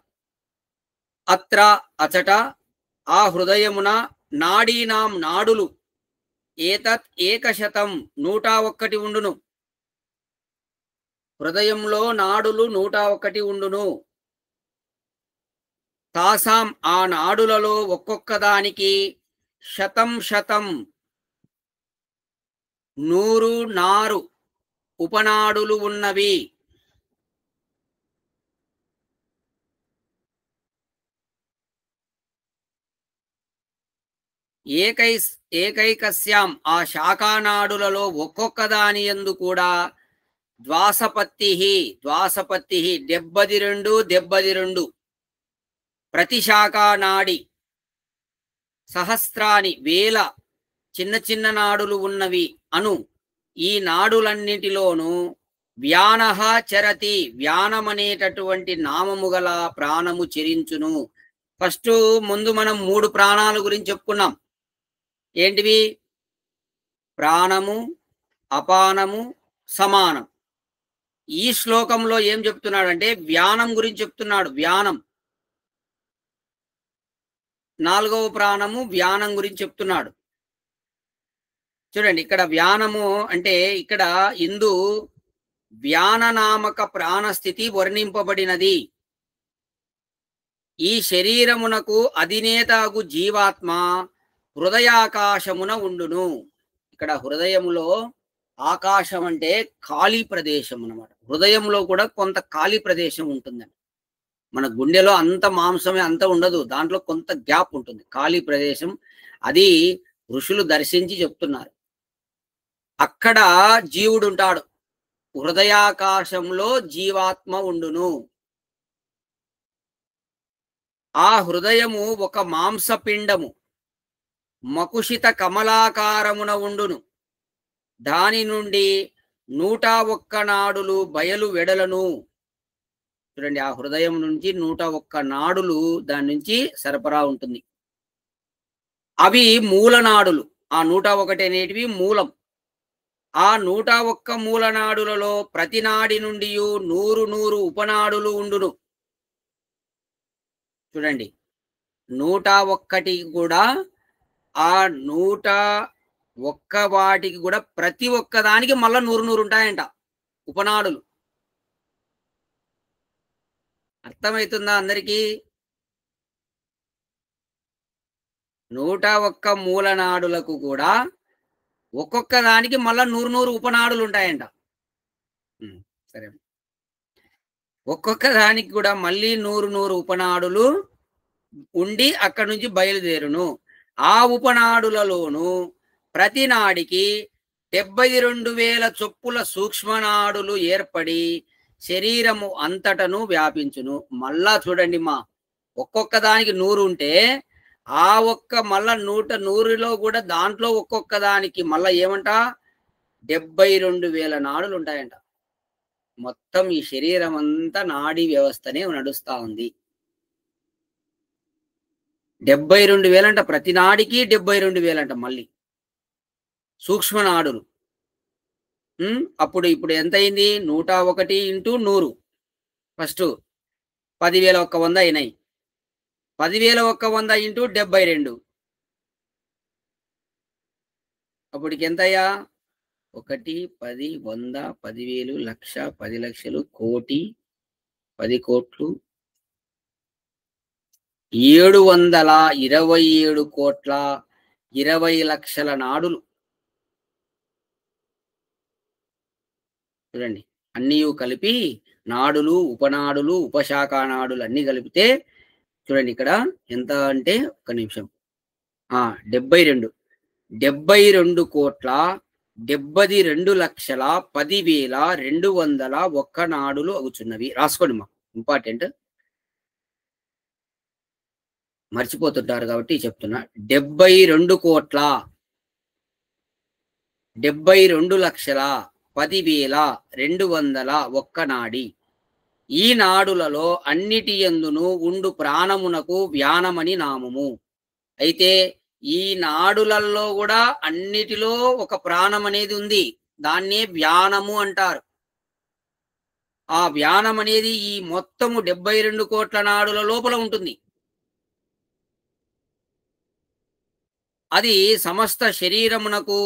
అత్ర అచట, ఆ హృదయమున నాడీనాం నాడులు ఏతత్ ఏకశతం 101 ఉండును. హృదయంలో నాడులు 101 ఉండును. తాసాం, ఆ నాడులలో ఒక్కొక్క దానికి శతం శతం 100 ఉపనాడులు ఉన్నవి. ఏకైకస్యాం, ఆ శాఖానాడులలో ఒక్కొక్క దాని యందు కూడా ద్వాసపత్తి 72 ప్రతి శాఖా నాడి సహస్రాని వేల చిన్న చిన్న నాడులు ఉన్నవి అను. ఈ నాడులన్నిటిలోనూ వ్యానః చరతి, వ్యానమనేటటువంటి నామము గల ప్రాణము చెరించును. ఫస్ట్ ముందు మనం 3 ప్రాణాల గురించి చెప్పుకున్నాం. ఏంటివి? ప్రాణము, అపానము, సమానం. ఈ శ్లోకంలో ఏం చెప్తున్నాడంటే వ్యానం గురించి చెప్తున్నాడు. వ్యానం, 4వ ప్రాణము వ్యానం గురించి చెప్తున్నాడు. చూడండి, ఇక్కడ వ్యానము అంటే ఇక్కడ ఇందు వ్యాననామక ప్రాణస్థితి వర్ణింపబడినది. ఈ శరీరమునకు అధినేతగు జీవాత్మ హృదయాకాశమున ఉండును. ఇక్కడ హృదయములో ఆకాశం అంటే ఖాళీ ప్రదేశం అన్నమాట. హృదయంలో కూడా కొంత ఖాళీ ప్రదేశం ఉంటుందండి. మన గుండెలో అంత మాంసమే అంత ఉండదు, దాంట్లో కొంత గ్యాప్ ఉంటుంది, ఖాళీ ప్రదేశం. అది ఋషులు దర్శించి చెప్తున్నారు. అక్కడ జీవుడు ఉంటాడు. హృదయాకాశంలో జీవాత్మ ఉండును. ఆ హృదయము ఒక మాంసపిండము, మకుషిత కమలాకారమున ఉండును. దాని నుండి 101 నాడులు బయలు వెడలను. చూడండి, ఆ హృదయం నుంచి 101 నాడులు దాని నుంచి సరఫరా ఉంటుంది. అవి మూలనాడులు. ఆ 101 అనేటివి మూలం. ఆ 101 మూలనాడులలో ప్రతి నాడి నుండి 100 ఉపనాడులు ఉండును. చూడండి, 101 కూడా, ఆ 101 వాటికి కూడా ప్రతి ఒక్క దానికి మళ్ళా 100 ఉంటాయంట ఉపనాడులు. అర్థమవుతుందా అందరికీ? 101 మూలనాడులకు కూడా ఒక్కొక్క దానికి మళ్ళా 100 ఉపనాడులు ఉంటాయంట. సరే, ఒక్కొక్క దానికి కూడా మళ్ళీ 100 ఉపనాడులు ఉండి అక్కడి నుంచి బయలుదేరును. ఆ ఉపనాడులలోను ప్రతి నాడికి 72,000 చొప్పుల సూక్ష్మనాడులు ఏర్పడి శరీరము అంతటను వ్యాపించును. మళ్ళా చూడండి ఒక్కొక్క దానికి 100 ఉంటే ఆ ఒక్క మళ్ళా 100లో కూడా దాంట్లో ఒక్కొక్క దానికి మళ్ళా ఏమంట 72,000 నాడులు ఉంటాయంట. మొత్తం ఈ శరీరం అంతా నాడీ వ్యవస్థనే నడుస్తా ఉంది. 72,000 అంట, ప్రతి నాడికి 72,000 అంట మళ్ళీ సూక్ష్మనాడులు. ఇప్పుడు ఎంత అయింది? 101 ఇంటూ 100 ఫస్ట్ 10,100 అయినాయి. 10,100 ఇంటూ 72 అప్పటికి ఎంతయ్యా? 1, 10, 100, 10,000, లక్ష, 10 లక్షలు, కోటి, 10 కోట్లు, 727,20,00,000 నాడులు. చూడండి, అన్నీ కలిపి నాడులు, ఉపనాడులు, ఉపశాఖా నాడులు అన్నీ కలిపితే చూడండి ఇక్కడ ఎంత అంటే, ఒక్క నిమిషం, 72 72,72,10,201 నాడులు అవుతున్నవి. రాసుకోండి మా, ఇంపార్టెంట్, మర్చిపోతుంటారు కాబట్టి చెప్తున్నా. 72,72,10,201 నాడి. ఈ నాడులలో అన్నిటి యందును ఉండు ప్రాణమునకు వ్యానమని నామము. అయితే ఈ నాడులలో కూడా అన్నిటిలో ఒక ప్రాణం అనేది ఉంది, దాన్నే వ్యానము అంటారు. ఆ వ్యానం అనేది ఈ మొత్తము 72 కోట్ల నాడుల లోపల ఉంటుంది. అది సమస్త శరీరమునకు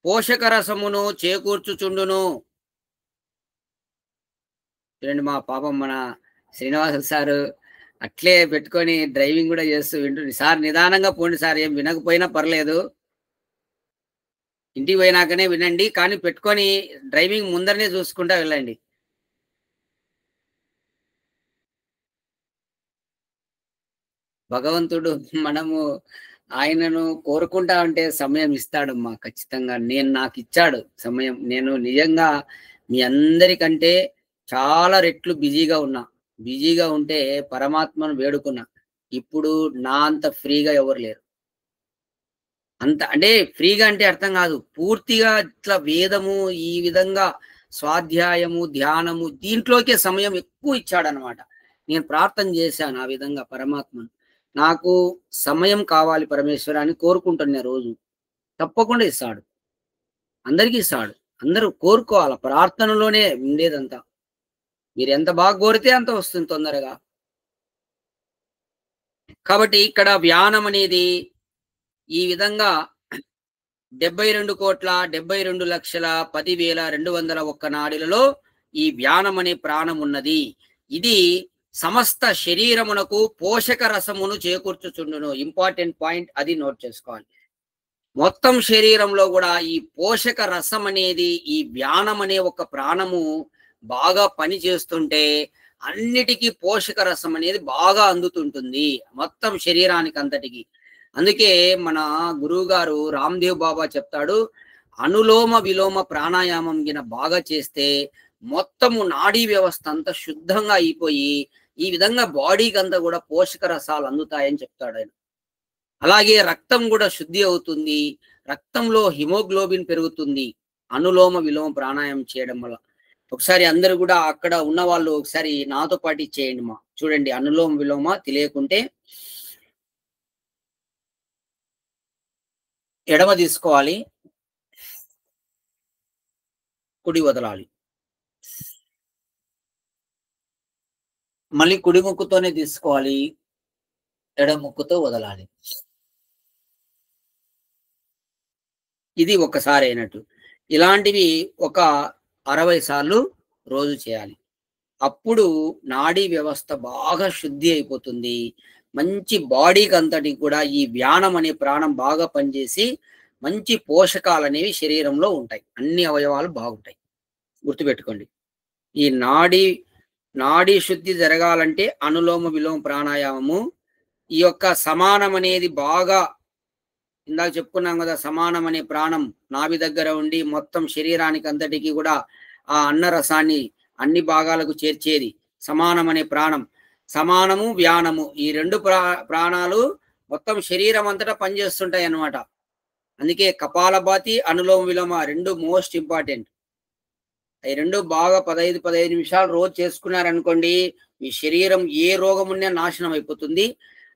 పోషక రసమును చేకూర్చుచుండును. చూడండి, మా పాపం మన శ్రీనివాసులు సారు అట్లే పెట్టుకొని డ్రైవింగ్ కూడా చేస్తూ వింటుంది. సార్ నిదానంగా పోండి సార్, ఏం వినకపోయినా పర్లేదు, ఇంటికి పోయినాకనే వినండి, కానీ పెట్టుకొని డ్రైవింగ్ ముందరనే చూసుకుంటా వెళ్ళండి. భగవంతుడు మనము ఆయనను కోరుకుంటా ఉంటే సమయం ఇస్తాడమ్మా, ఖచ్చితంగా. నాకు ఇచ్చాడు సమయం. నేను నిజంగా మీ అందరికంటే చాలా రెట్లు బిజీగా ఉన్నా. బిజీగా ఉంటే పరమాత్మను వేడుకున్నా. ఇప్పుడు నా అంత ఫ్రీగా ఎవరు లేరు. అంత అంటే ఫ్రీగా అంటే అర్థం కాదు, పూర్తిగా ఇట్లా వేదము, ఈ విధంగా స్వాధ్యాయము, ధ్యానము, దీంట్లోకే సమయం ఎక్కువ ఇచ్చాడనమాట. నేను ప్రార్థన చేశాను ఆ విధంగా పరమాత్మను, నాకు సమయం కావాలి పరమేశ్వర అని కోరుకుంటున్నా రోజు. తప్పకుండా ఇస్తాడు, అందరికీ ఇస్తాడు. అందరూ కోరుకోవాలి, ప్రార్థనలోనే ఉండేదంతా. మీరు ఎంత బాగా కోరితే అంత వస్తుంది తొందరగా. కాబట్టి ఇక్కడ వ్యానం అనేది ఈ విధంగా 72,72,10,201 నాడులలో ఈ వ్యానం అనే ప్రాణం ఉన్నది. ఇది సమస్త శరీరమునకు పోషక రసమును చేకూర్చుచుండును. ఇంపార్టెంట్ పాయింట్, అది నోట్ చేసుకోవాలి. మొత్తం శరీరంలో కూడా ఈ పోషక రసం అనేది, ఈ వ్యానం అనే ఒక ప్రాణము బాగా పని చేస్తుంటే అన్నిటికీ పోషక రసం అనేది బాగా అందుతుంటుంది మొత్తం శరీరానికి అంతటికి. అందుకే మన గురువు గారు రామ్దేవ్ బాబా చెప్తాడు, అనులోమ విలోమ ప్రాణాయామం గిన బాగా చేస్తే మొత్తము నాడీ వ్యవస్థ అంతా శుద్ధంగా అయిపోయి ఈ విధంగా బాడీకి అంతా కూడా పోషక రసాలు అందుతాయని చెప్తాడు ఆయన. అలాగే రక్తం కూడా శుద్ధి అవుతుంది, రక్తంలో హిమోగ్లోబిన్ పెరుగుతుంది అనులోమ విలోమ ప్రాణాయామం చేయడం వల్ల. ఒకసారి అందరూ కూడా అక్కడ ఉన్న వాళ్ళు ఒకసారి నాతో పాటు చేయండి మా. చూడండి, అనులోమ విలోమ తెలియకుంటే ఎడమ తీసుకోవాలి, కుడి వదలాలి, మళ్ళీ కుడి ముక్కుతోనే తీసుకోవాలి, ఎడమ ముక్కుతో వదలాలి. ఇది ఒకసారి అయినట్టు. ఇలాంటివి ఒక 60 సార్లు రోజు చేయాలి. అప్పుడు నాడీ వ్యవస్థ బాగా శుద్ధి అయిపోతుంది. మంచి బాడీకి అంతటి కూడా ఈ వ్యానం అనే ప్రాణం బాగా పనిచేసి మంచి పోషకాలు అనేవి శరీరంలో ఉంటాయి, అన్ని అవయవాలు బాగుంటాయి. గుర్తుపెట్టుకోండి, ఈ నాడీ శుద్ధి జరగాలంటే అనులోమ విలోమ ప్రాణాయామము, ఈ యొక్క సమానం అనేది బాగా, ఇందాక చెప్పుకున్నాం కదా, సమానం అనే ప్రాణం నాభి దగ్గర ఉండి మొత్తం శరీరానికి అంతటికి కూడా ఆ అన్న రసాన్ని అన్ని భాగాలకు చేర్చేది సమానం అనే ప్రాణం. సమానము వ్యానము, ఈ రెండు ప్రాణాలు మొత్తం శరీరం అంతటా పనిచేస్తుంటాయి అన్నమాట. అందుకే కపాలభాతి, అనులోమ విలోమ రెండు మోస్ట్ ఇంపార్టెంట్. ఈ రెండు బాగా 15 నిమిషాలు రోజు చేసుకున్నారనుకోండి, మీ శరీరం ఏ రోగం ఉన్నా నాశనం అయిపోతుంది.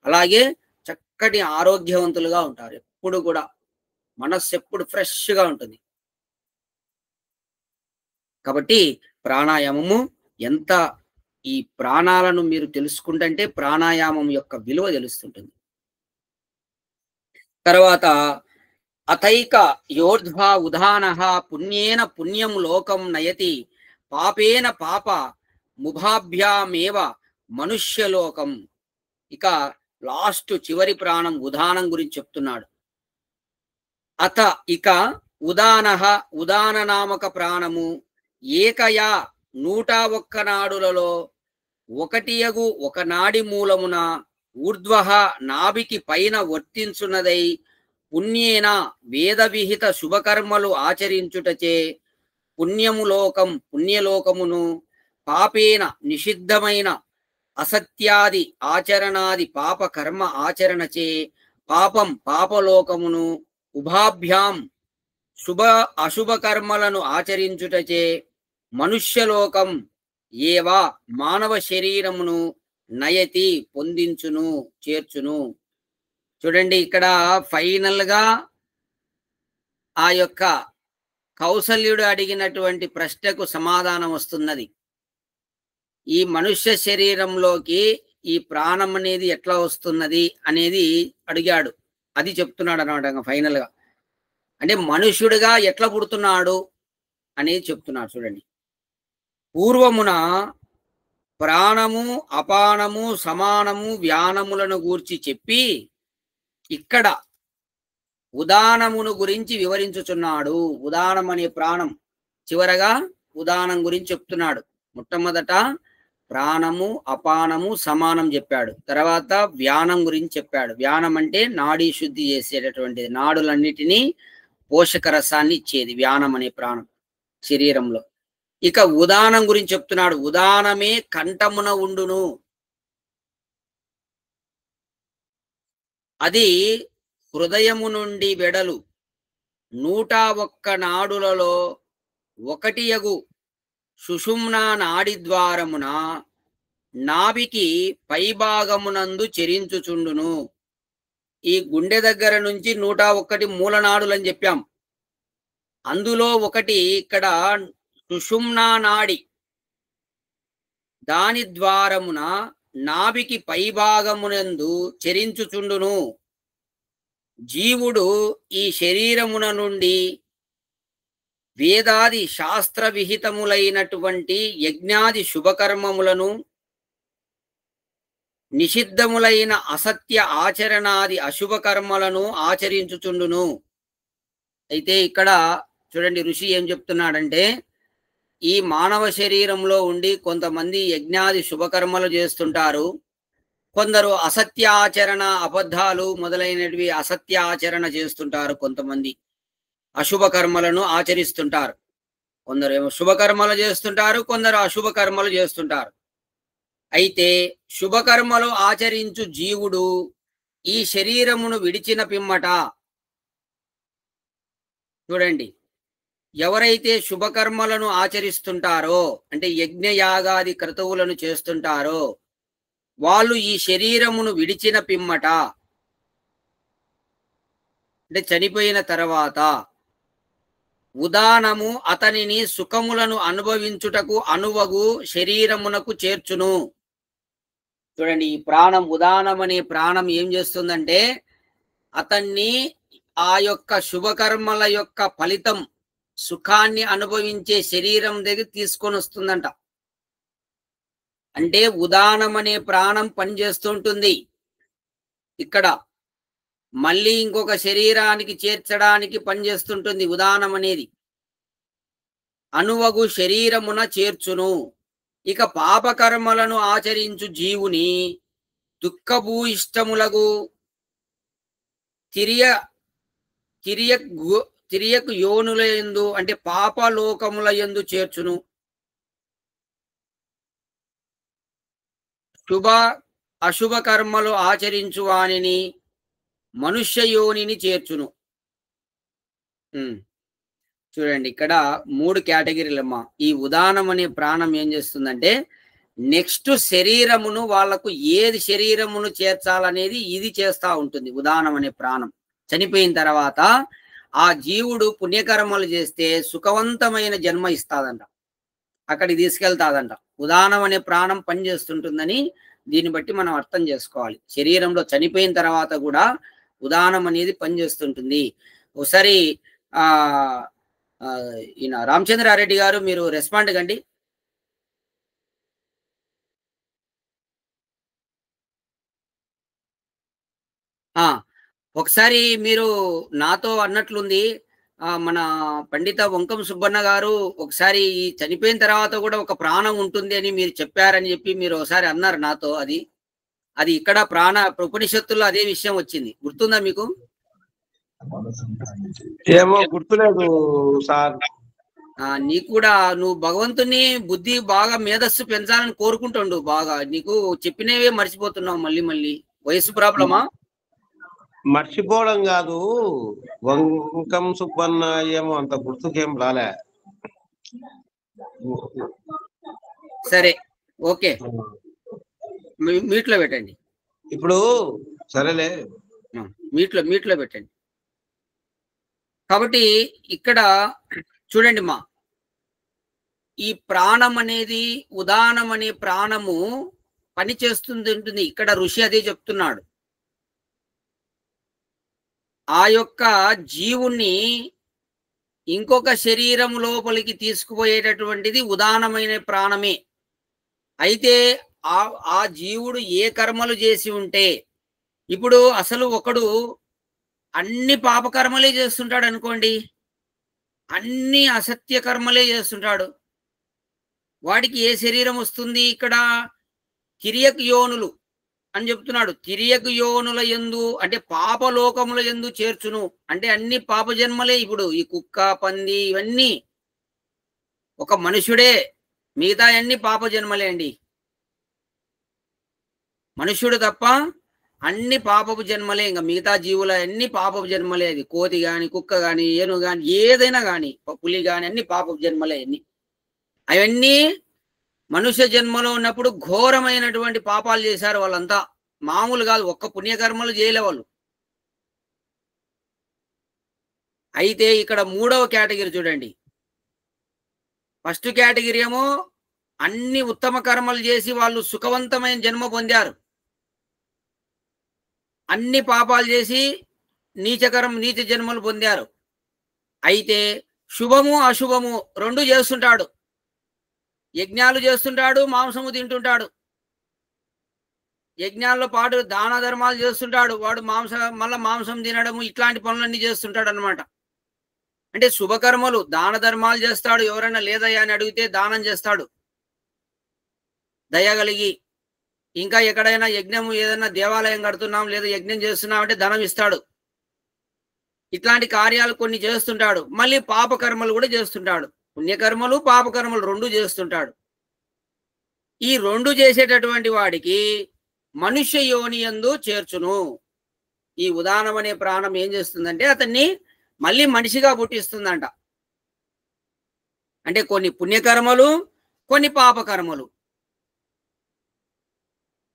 అలాగే చక్కటి ఆరోగ్యవంతులుగా ఉంటారు. ఎప్పుడు కూడా మనస్సు ఎప్పుడు ఫ్రెష్గా ఉంటుంది. కాబట్టి ప్రాణాయామము ఎంత, ఈ ప్రాణాలను మీరు తెలుసుకుంటే ప్రాణాయామం యొక్క విలువ తెలుస్తుంటుంది. తర్వాత అతైక యోర్ధ్వా ఉదానః పుణ్యేన పుణ్యం లోకం నయతి పాపేన పాప ముభాభ్యామేవ మనుష్యలోకం. ఇక లాస్ట్ చివరి ప్రాణం ఉదానం గురించి చెప్తున్నాడు. అత ఇక ఉదానః ఉదాన నామక ప్రాణము ఏకయా 101 నాడులలో ఒకటియగు ఒక నాడి మూలమున ఊర్ధ్వః నాభికి పైన వర్తించున్నదై పుణ్యేన వేద విహిత శుభకర్మలు ఆచరించుటచే పుణ్యలోకమును పాపేన నిషిద్ధమైన అసత్యాది ఆచరణాది పాప కర్మ ఆచరణచే పాపలోకమును ఉభాభ్యాం శుభ అశుభ కర్మలను ఆచరించుటచే మనుష్యలోకం ఏవా మానవ శరీరమును నయతి పొందించును చేర్చును. చూడండి, ఇక్కడ ఫైనల్ గా ఆ యొక్క కౌసల్యుడు అడిగినటువంటి ప్రశ్నకు సమాధానం వస్తున్నది. ఈ మనుష్య శరీరంలోకి ఈ ప్రాణం అనేది ఎట్లా వస్తున్నది అనేది అడిగాడు. అది చెప్తున్నాడు అన్నమాట ఫైనల్ గా. అంటే మనుష్యుడిగా ఎట్లా పుడుతున్నాడు అనేది చెప్తున్నాడు. చూడండి, పూర్వమున ప్రాణము అపానము సమానము వ్యానములను గూర్చి చెప్పి ఇక్కడ ఉదానమును గురించి వివరించుచున్నాడు. ఉదానం అనే ప్రాణం చివరగా ఉదానం గురించి చెప్తున్నాడు. మొట్టమొదట ప్రాణము అపానము సమానం చెప్పాడు, తర్వాత వ్యానం గురించి చెప్పాడు. వ్యానం అంటే నాడీ శుద్ధి చేసేటటువంటిది, నాడులన్నిటినీ పోషక రసాన్ని ఇచ్చేది వ్యానం అనే ప్రాణం శరీరంలో. ఇక ఉదానం గురించి చెప్తున్నాడు. ఉదానమే కంఠమున ఉండును, అది హృదయము నుండి వెడలు 101 నాడులలో ఒకటియగు సుషుమ్నా నాడి ద్వారమున నాభికి పైభాగమునందు చెరించుచుండును. ఈ గుండె దగ్గర నుంచి 101 మూలనాడులు అని చెప్పాం. అందులో ఒకటి ఇక్కడ సుషుమ్నా నాడి, దాని ద్వారమున నాభికి పైభాగమునందు చెరించుచుండును. జీవుడు ఈ శరీరమున నుండి వేదాది శాస్త్ర విహితములైనటువంటి యజ్ఞాది శుభకర్మములను, నిషిద్ధములైన అసత్య ఆచరణాది అశుభ కర్మలను ఆచరించుచుండును. అయితే ఇక్కడ చూడండి, ఋషి ఏం చెప్తున్నాడంటే, ఈ మానవ శరీరంలో ఉండి కొంతమంది యజ్ఞాది శుభకర్మలు చేస్తుంటారు, కొందరు అసత్య ఆచరణ అబద్ధాలు మొదలైనవి అసత్య ఆచరణ చేస్తుంటారు, కొంతమంది అశుభ కర్మలను ఆచరిస్తుంటారు. కొందరు ఏమో శుభకర్మలు చేస్తుంటారు, కొందరు అశుభ కర్మలు చేస్తుంటారు. అయితే శుభకర్మలు ఆచరించు జీవుడు ఈ శరీరమును విడిచిన పిమ్మట, చూడండి, ఎవరైతే శుభకర్మలను ఆచరిస్తుంటారో అంటే యజ్ఞయాగాది క్రతువులను చేస్తుంటారో వాళ్ళు ఈ శరీరమును విడిచిన పిమ్మట అంటే చనిపోయిన తర్వాత ఉదానము అతనిని సుఖములను అనుభవించుటకు అనువగు శరీరమునకు చేర్చును. చూడండి, ఈ ప్రాణం ఉదానం అనే ప్రాణం ఏం చేస్తుందంటే అతన్ని ఆ యొక్క శుభకర్మల యొక్క ఫలితం సుఖాన్ని అనుభవించే శరీరం దగ్గర తీసుకొని వస్తుందంట. అంటే ఉదానం అనే ప్రాణం పనిచేస్తుంటుంది. ఇక్కడ మళ్ళీ ఇంకొక శరీరానికి చేర్చడానికి పనిచేస్తుంటుంది ఉదానం అనేది. అనువగు శరీరమున చేర్చును. ఇక పాపకర్మలను ఆచరించు జీవుని దుఃఖభూయిష్టములకు తిరియకు యోనుల యందు అంటే పాపలోకముల యందు చేర్చును. శుభ అశుభ కర్మలు ఆచరించు వానిని మనుష్య యోనిని చేర్చును. చూడండి, ఇక్కడ 3 కేటగిరీలమ్మా. ఈ ఉదానం అనే ప్రాణం ఏం చేస్తుందంటే నెక్స్ట్ శరీరమును వాళ్లకు ఏది శరీరమును చేర్చాలనేది ఇది చేస్తూ ఉంటుంది. ఉదానం అనే ప్రాణం చనిపోయిన తర్వాత ఆ జీవుడు పుణ్యకర్మలు చేస్తే సుఖవంతమైన జన్మ ఇస్తాదంట, అక్కడికి తీసుకెళ్తాదంట. ఉదానం అనే ప్రాణం పనిచేస్తుంటుందని దీన్ని బట్టి మనం అర్థం చేసుకోవాలి. శరీరంలో చనిపోయిన తర్వాత కూడా ఉదానం అనేది పనిచేస్తుంటుంది. ఒకసారి ఈయన రామచంద్రారెడ్డి గారు మీరు రెస్పాండ్ కండి. ఆ! ఒకసారి మీరు నాతో అన్నట్లుంది. మన పండిత వంకం సుబ్బన్న గారు ఒకసారి ఈ చనిపోయిన తర్వాత గూడా ఒక ప్రాణం ఉంటుంది అని మీరు చెప్పారని జెప్పి మీరు ఒకసారి అన్నారు నాతో అది. అది ఇక్కడ ఉపనిషత్తుల్లో అదే విషయం వచ్చింది. గుర్తుందా మీకు?
ఏమో గుర్తులేదు సార్.
నీకు కూడా నువ్వు భగవంతుని బుద్ధి బాగా మేధస్సు పెంచాలని కోరుకుంటుండు బాగా. నీకు చెప్పినవే మర్చిపోతున్నావు మళ్ళీ మళ్ళీ. వయస్సు ప్రాబ్లమా?
మర్చిపోవడం కాదు, వంకం సుబ్బన్న ఏమో అంత గుర్తుకేం రాలే.
సరే, ఓకే, మీట్లో పెట్టండి.
ఇప్పుడు సరేలే,
మీట్లో పెట్టండి. కాబట్టి ఇక్కడ చూడండి మా, ఈ ప్రాణం అనేది ఉదానం అనే ప్రాణము పని చేస్తుంది ఉంటుంది. ఇక్కడ ఋషి అదే చెప్తున్నాడు. ఆ యొక్క జీవుణ్ణి ఇంకొక శరీరం లోపలికి తీసుకుపోయేటటువంటిది ఉదానమైన ప్రాణమే. అయితే ఆ జీవుడు ఏ కర్మలు చేసి ఉంటే, ఇప్పుడు అసలు ఒకడు అన్ని పాపకర్మలే చేస్తుంటాడు అనుకోండి, అన్ని అసత్య కర్మలే చేస్తుంటాడు, వాడికి ఏ శరీరం వస్తుంది? ఇక్కడ తిరియక్ యోనులు అని చెప్తున్నాడు. తిరియక్ యోనుల యందు అంటే పాపలోకముల యందు చేర్చును అంటే అన్ని పాప జన్మలే. ఇప్పుడు ఈ కుక్క, పంది ఇవన్నీ ఒక మనుషుడే, మిగతా అన్ని పాప జన్మలే అండి. మనుష్యుడు తప్ప అన్ని పాపపు జన్మలే. ఇంకా మిగతా జీవుల అన్ని పాపపు జన్మలే. అది కోతి గాని, కుక్క గాని, ఏను గాని, ఏదైనా గాని, పులి గాని, అన్ని పాపపు జన్మలే. అన్ని అవన్నీ మనుష్య జన్మలో ఉన్నప్పుడు ఘోరమైనటువంటి పాపాలు చేశారు వాళ్ళంతా. మామూలు కాదు, ఒక్క పుణ్యకర్మలు చేయలే వాళ్ళు. అయితే ఇక్కడ మూడవ కేటగిరీ చూడండి. ఫస్ట్ కేటగిరీ ఏమో అన్ని ఉత్తమ కర్మలు చేసి వాళ్ళు సుఖవంతమైన జన్మ పొందారు. అన్ని పాపాలు చేసి నీచ జన్మలు పొందారు. అయితే శుభము అశుభము రెండు చేస్తుంటాడు. యజ్ఞాలు చేస్తుంటాడు, మాంసము తింటుంటాడు. యజ్ఞాల్లో పాటు దాన ధర్మాలు చేస్తుంటాడు. వాడు మళ్ళా మాంసం తినడము ఇట్లాంటి పనులన్నీ చేస్తుంటాడు అనమాట. అంటే శుభకర్మలు, దాన ధర్మాలు చేస్తాడు. ఎవరైనా లేదయ్యా అని అడిగితే దానం చేస్తాడు దయగలిగి. ఇంకా ఎక్కడైనా యజ్ఞము, ఏదైనా దేవాలయం కడుతున్నాం లేదా యజ్ఞం చేస్తున్నాం అంటే ధనం ఇస్తాడు. ఇట్లాంటి కార్యాలు కొన్ని చేస్తుంటాడు. మళ్ళీ పాపకర్మలు కూడా చేస్తుంటాడు. పుణ్యకర్మలు పాపకర్మలు రెండు చేస్తుంటాడు. ఈ రెండు చేసేటటువంటి వాడికి మనుష్య యోని యందు చేర్చును. ఈ ఉదానం అనే ప్రాణం ఏం చేస్తుందంటే అతన్ని మళ్ళీ మనిషిగా పుట్టిస్తుందంట. అంటే కొన్ని పుణ్యకర్మలు, కొన్ని పాపకర్మలు.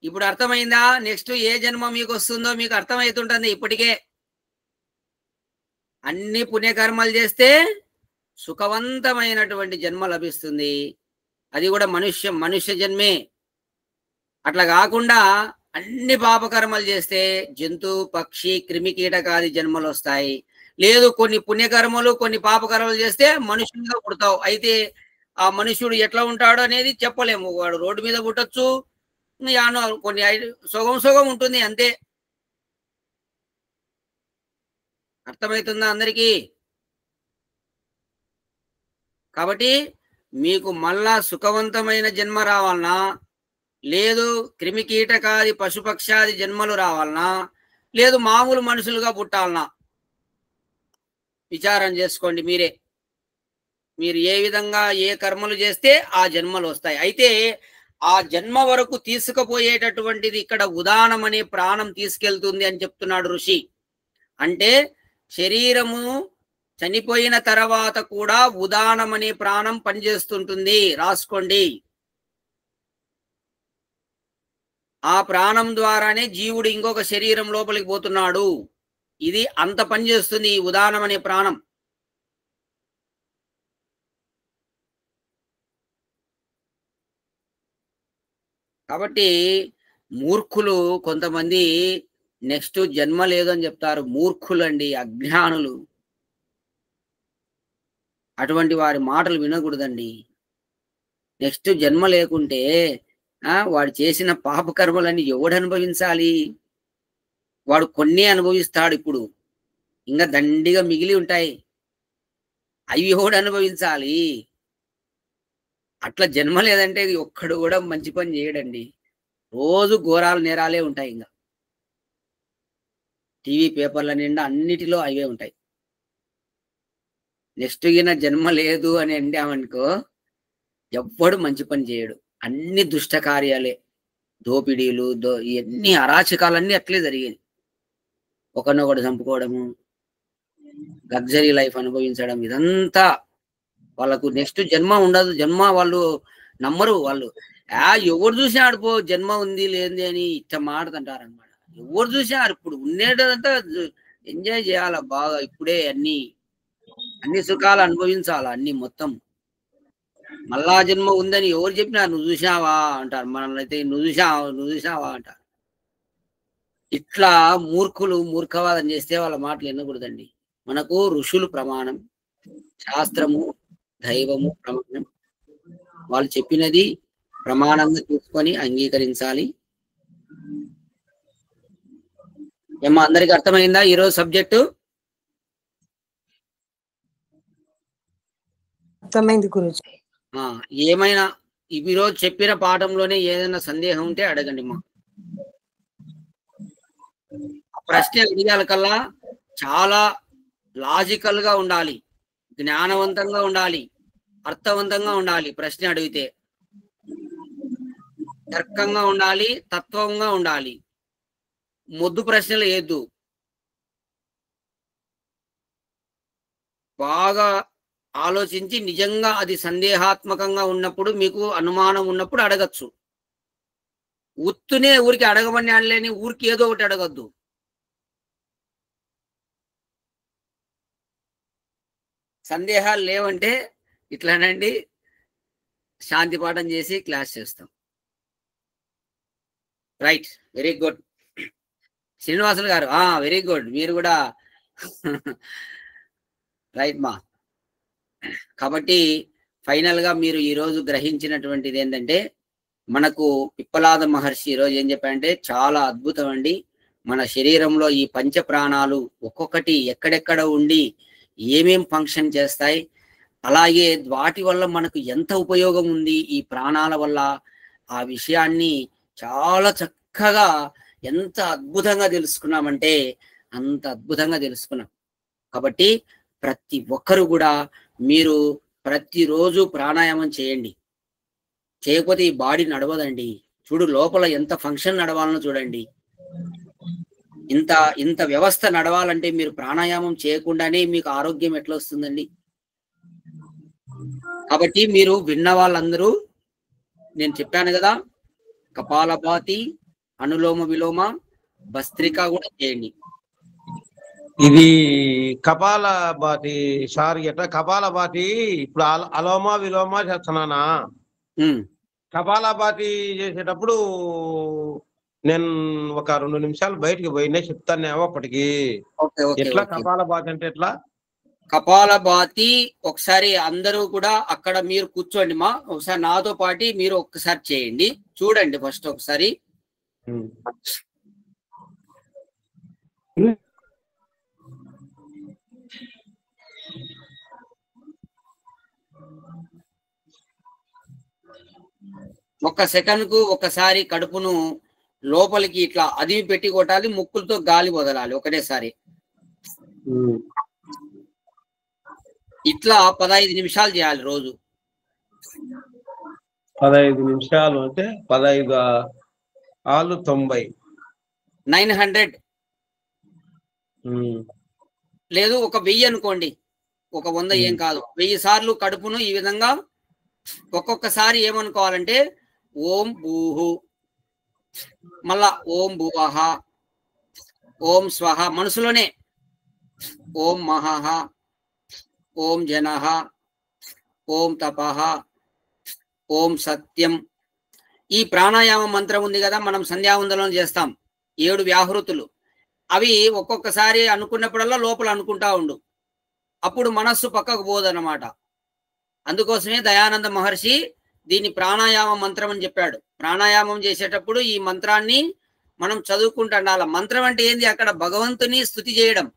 ఇప్పుడు అర్థమైందా? నెక్స్ట్ ఏ జన్మ మీకు వస్తుందో మీకు అర్థమవుతుంటుంది ఇప్పటికే. అన్ని పుణ్యకర్మలు చేస్తే సుఖవంతమైనటువంటి జన్మ లభిస్తుంది. అది కూడా మనుష్య జన్మే. అట్లా కాకుండా అన్ని పాపకర్మలు చేస్తే జంతు, పక్షి, క్రిమి, కీటకాది జన్మలు వస్తాయి. లేదు, కొన్ని పుణ్యకర్మలు కొన్ని పాపకర్మలు చేస్తే మనుషులుగా పుడతావు. అయితే ఆ మనుషుడు ఎట్లా ఉంటాడో అనేది చెప్పలేము. వాడు రోడ్డు మీద పుట్టచ్చు, యానో కొన్ని సొగం ఉంటుంది అంతే. అర్థమవుతుందా అందరికీ? కాబట్టి మీకు మళ్ళా సుఖవంతమైన జన్మ రావాలన్నా, లేదు క్రిమి కీటకాది పశుపక్షాది జన్మలు రావాలన్నా, లేదు మామూలు మనుషులుగా పుట్టాలన్నా విచారం చేసుకోండి మీరే. మీరు ఏ విధంగా ఏ కర్మలు చేస్తే ఆ జన్మలు వస్తాయి. అయితే ఆ జన్మ వరకు తీసుకుపోయేటటువంటిది ఇక్కడ ఉదానం అనే ప్రాణం తీసుకెళ్తుంది అని చెప్తున్నాడు ఋషి. అంటే శరీరము చనిపోయిన తర్వాత కూడా ఉదానం అనే ప్రాణం పనిచేస్తుంటుంది. రాసుకోండి. ఆ ప్రాణం ద్వారానే జీవుడు ఇంకొక శరీరం లోపలికి పోతున్నాడు. ఇది అంత పనిచేస్తుంది ఈ ఉదానం అనే ప్రాణం. కాబట్టి మూర్ఖులు కొంతమంది నెక్స్ట్ జన్మ లేదని చెప్తారు. మూర్ఖులండి, అజ్ఞానులు. అటువంటి వారి మాటలు వినకూడదండి. నెక్స్ట్ జన్మ లేకుంటే వాడు చేసిన పాపకర్మలన్నీ ఎవడు అనుభవించాలి? వాడు కొన్ని అనుభవిస్తాడు. ఇప్పుడు ఇంకా దండిగా మిగిలి ఉంటాయి, అవి ఎవడు అనుభవించాలి? అట్లా జన్మ లేదంటే ఒక్కడు కూడా మంచి పని చేయడండి. రోజు ఘోరాలు నేరాలే ఉంటాయి. ఇంకా టీవీ పేపర్ల నిండా అన్నిటిలో అవే ఉంటాయి. నెక్స్ట్ గిన జన్మ లేదు అని అంటామనుకో, ఎవ్వడు మంచి పని చేయడు. అన్ని దుష్ట కార్యాలే, దోపిడీలు, ఇవన్నీ అరాచకాలన్నీ అట్లే జరిగేది. ఒకరినొకడు చంపుకోవడము, లగ్జరీ లైఫ్ అనుభవించడం, ఇదంతా వాళ్ళకు నెక్స్ట్ జన్మ ఉండదు. జన్మ వాళ్ళు నమ్మరు. వాళ్ళు ఎవరు చూసినా ఆడిపో జన్మ ఉంది లేని అని ఇట్ట మాటదంటారు అనమాట. ఎవరు చూసినా ఇప్పుడు ఉండేదంతా ఎంజాయ్ చేయాల బాగా, ఇప్పుడే అన్ని సుఖాలు అనుభవించాల, అన్ని మొత్తం. మళ్ళా జన్మ ఉందని ఎవరు చెప్పినా నువ్వు చూసావా అంటారు. మనల్ని అయితే నువ్వు చూసావా అంటారు. ఇట్లా మూర్ఖవాదం చేస్తే వాళ్ళ మాటలు వినకూడదండి. మనకు ఋషులు ప్రమాణం, శాస్త్రము, దైవము ప్రమాణం. వాళ్ళు చెప్పినది ప్రమాణంగా తీసుకొని అంగీకరించాలి. ఏమో అందరికి అర్థమైందా ఈరోజు సబ్జెక్టు?
అర్థమైంది గురుజీ.
ఏమైనా ఈరోజు చెప్పిన పాఠంలోనే ఏదైనా సందేహం ఉంటే అడగండి. మా ప్రశ్న అడిగాల కల్లా చాలా లాజికల్ గా ఉండాలి, జ్ఞానవంతంగా ఉండాలి, అర్థవంతంగా ఉండాలి. ప్రశ్న అడిగితే తర్కంగా ఉండాలి, తత్వంగా ఉండాలి. మొద్దు ప్రశ్నలు ఏద్దు. బాగా ఆలోచించి నిజంగా అది సందేహాత్మకంగా ఉన్నప్పుడు, మీకు అనుమానం ఉన్నప్పుడు అడగచ్చు. ఉత్తునే ఊరికి అడగమని అడలేని ఊరికి ఏదో ఒకటి అడగద్దు. సందేహాలు లేవంటే ఇట్లానండి, శాంతి పాఠం చేసి క్లాస్ చేస్తాం. రైట్, వెరీ గుడ్ శ్రీనివాసులు గారు. వెరీ గుడ్, మీరు కూడా రైట్ మా. కాబట్టి ఫైనల్ గా మీరు ఈరోజు గ్రహించినటువంటిది ఏంటంటే, మనకు పిప్పలాద మహర్షి ఈరోజు ఏం చెప్పారంటే చాలా అద్భుతం అండి. మన శరీరంలో ఈ పంచ ప్రాణాలు ఒక్కొక్కటి ఎక్కడెక్కడ ఉండి ఏమేం ఫంక్షన్ చేస్తాయి, అలాగే వాటి వల్ల మనకు ఎంత ఉపయోగం ఉంది ఈ ప్రాణాల వల్ల, ఆ విషయాన్ని చాలా చక్కగా ఎంత అద్భుతంగా తెలుసుకున్నామంటే అంత అద్భుతంగా తెలుసుకున్నాం. కాబట్టి ప్రతి ఒక్కరు కూడా మీరు ప్రతిరోజు ప్రాణాయామం చేయండి. చేయకపోతే ఈ బాడీ నడవదండి. చూడు లోపల ఎంత ఫంక్షన్ నడవాలనో చూడండి. ఇంత వ్యవస్థ నడవాలంటే మీరు ప్రాణాయామం చేయకుండానే మీకు ఆరోగ్యం ఎట్లా వస్తుందండి? కాబట్టి మీరు విన్న వాళ్ళందరూ, నేను చెప్పాను కదా, కపాలభాతి, అనులోమ విలోమ, భస్త్రిక కూడా చేయండి.
ఇది కపాలభాతి సార్, ఎట్లా కపాలభాతి ఇప్పుడు అలోమ విలోమ చేస్తున్నానా? కపాలభాతి చేసేటప్పుడు నేను ఒక 2 నిమిషాలు బయటికి పోయినా చెప్తానేమో అప్పటికి. ఎట్లా కపాలభాతి అంటే ఎట్లా?
కపాలభాతి ఒకసారి అందరూ కూడా అక్కడ మీరు కూర్చోండి మా, ఒకసారి నాతో పాటు మీరు ఒక్కసారి చేయండి, చూడండి ఫస్ట్ ఒకసారి. ఒక్క సెకండ్ కు ఒకసారి కడుపును లోపలికి ఇట్లా అదిమి పెట్టి కొట్టాలి, ముక్కులతో గాలి వదలాలి ఒకటేసారి. ఇట్లా 15 నిమిషాలు చేయాలి రోజు.
15 నిమిషాలు అంటే 15 ఆలు 90,
900 లేదు, ఒక 1000 అనుకోండి. ఒక 100 ఏం కాదు, 1000 సార్లు కడుపును ఈ విధంగా ఒక్కొక్కసారి ఏమనుకోవాలంటే ఓం భూహు, మళ్ళా ఓం భువః, ఓం స్వహ, మనసులోనే ఓం మహః, ఓం జనః, ఓం తపః, ఓం సత్యం. ఈ ప్రాణాయామ మంత్రం ఉంది కదా, మనం సంధ్యావందనం చేస్తాం 7 వ్యాహృతులు. అవి ఒక్కొక్కసారి అనుకున్నప్పుడల్లా లోపల అనుకుంటా ఉండు, అప్పుడు మనస్సు పక్కకు పోదన్నమాట. అందుకోసమే దయానంద మహర్షి దీన్ని ప్రాణాయామ మంత్రం అని చెప్పాడు. ప్రాణాయామం చేసేటప్పుడు ఈ మంత్రాన్ని మనం చదువుకుంటూ ఉండాలి. మంత్రం అంటే ఏంది? అక్కడ భగవంతుని స్తుతి చేయడం.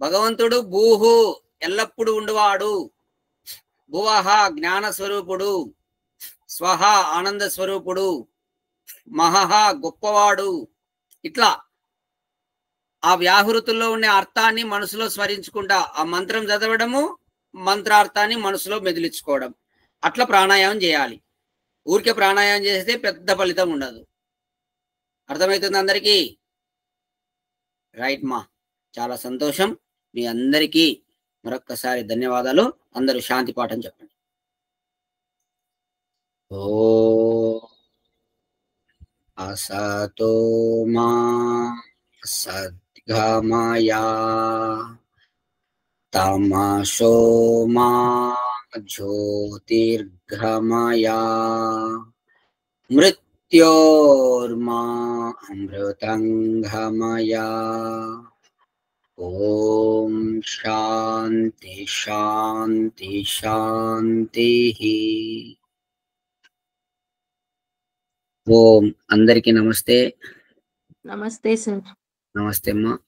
భగవంతుడు భూహు ఎల్లప్పుడూ ఉండువాడు, భువహ జ్ఞాన స్వరూపుడు, స్వహ ఆనంద స్వరూపుడు, మహహ గొప్పవాడు. ఇట్లా ఆ వ్యాహృతుల్లో ఉండే అర్థాన్ని మనసులో స్మరించుకుంటా ఆ మంత్రం చదవడము, మంత్రార్థాన్ని మనసులో మెదిలించుకోవడం. అట్లా ప్రాణాయామం చేయాలి. ఊరికే ప్రాణాయామం చేస్తే పెద్ద ఫలితం ఉండదు. అర్థమవుతుంది అందరికీ? రైట్ మా, చాలా సంతోషం. మీ అందరికీ మరొక్కసారి ధన్యవాదాలు. అందరూ శాంతి పాఠం చెప్పండి. ఓ అసతో మా సద్గమయా తమసో మా జ్యోతిర్గమయా మృత్యోర్మా అమృతంగమయా. ఓం శాంతి శాంతి శాంతి. ఓం అందరికీ నమస్తే.
నమస్తే సార్.
నమస్తే అమ్మా.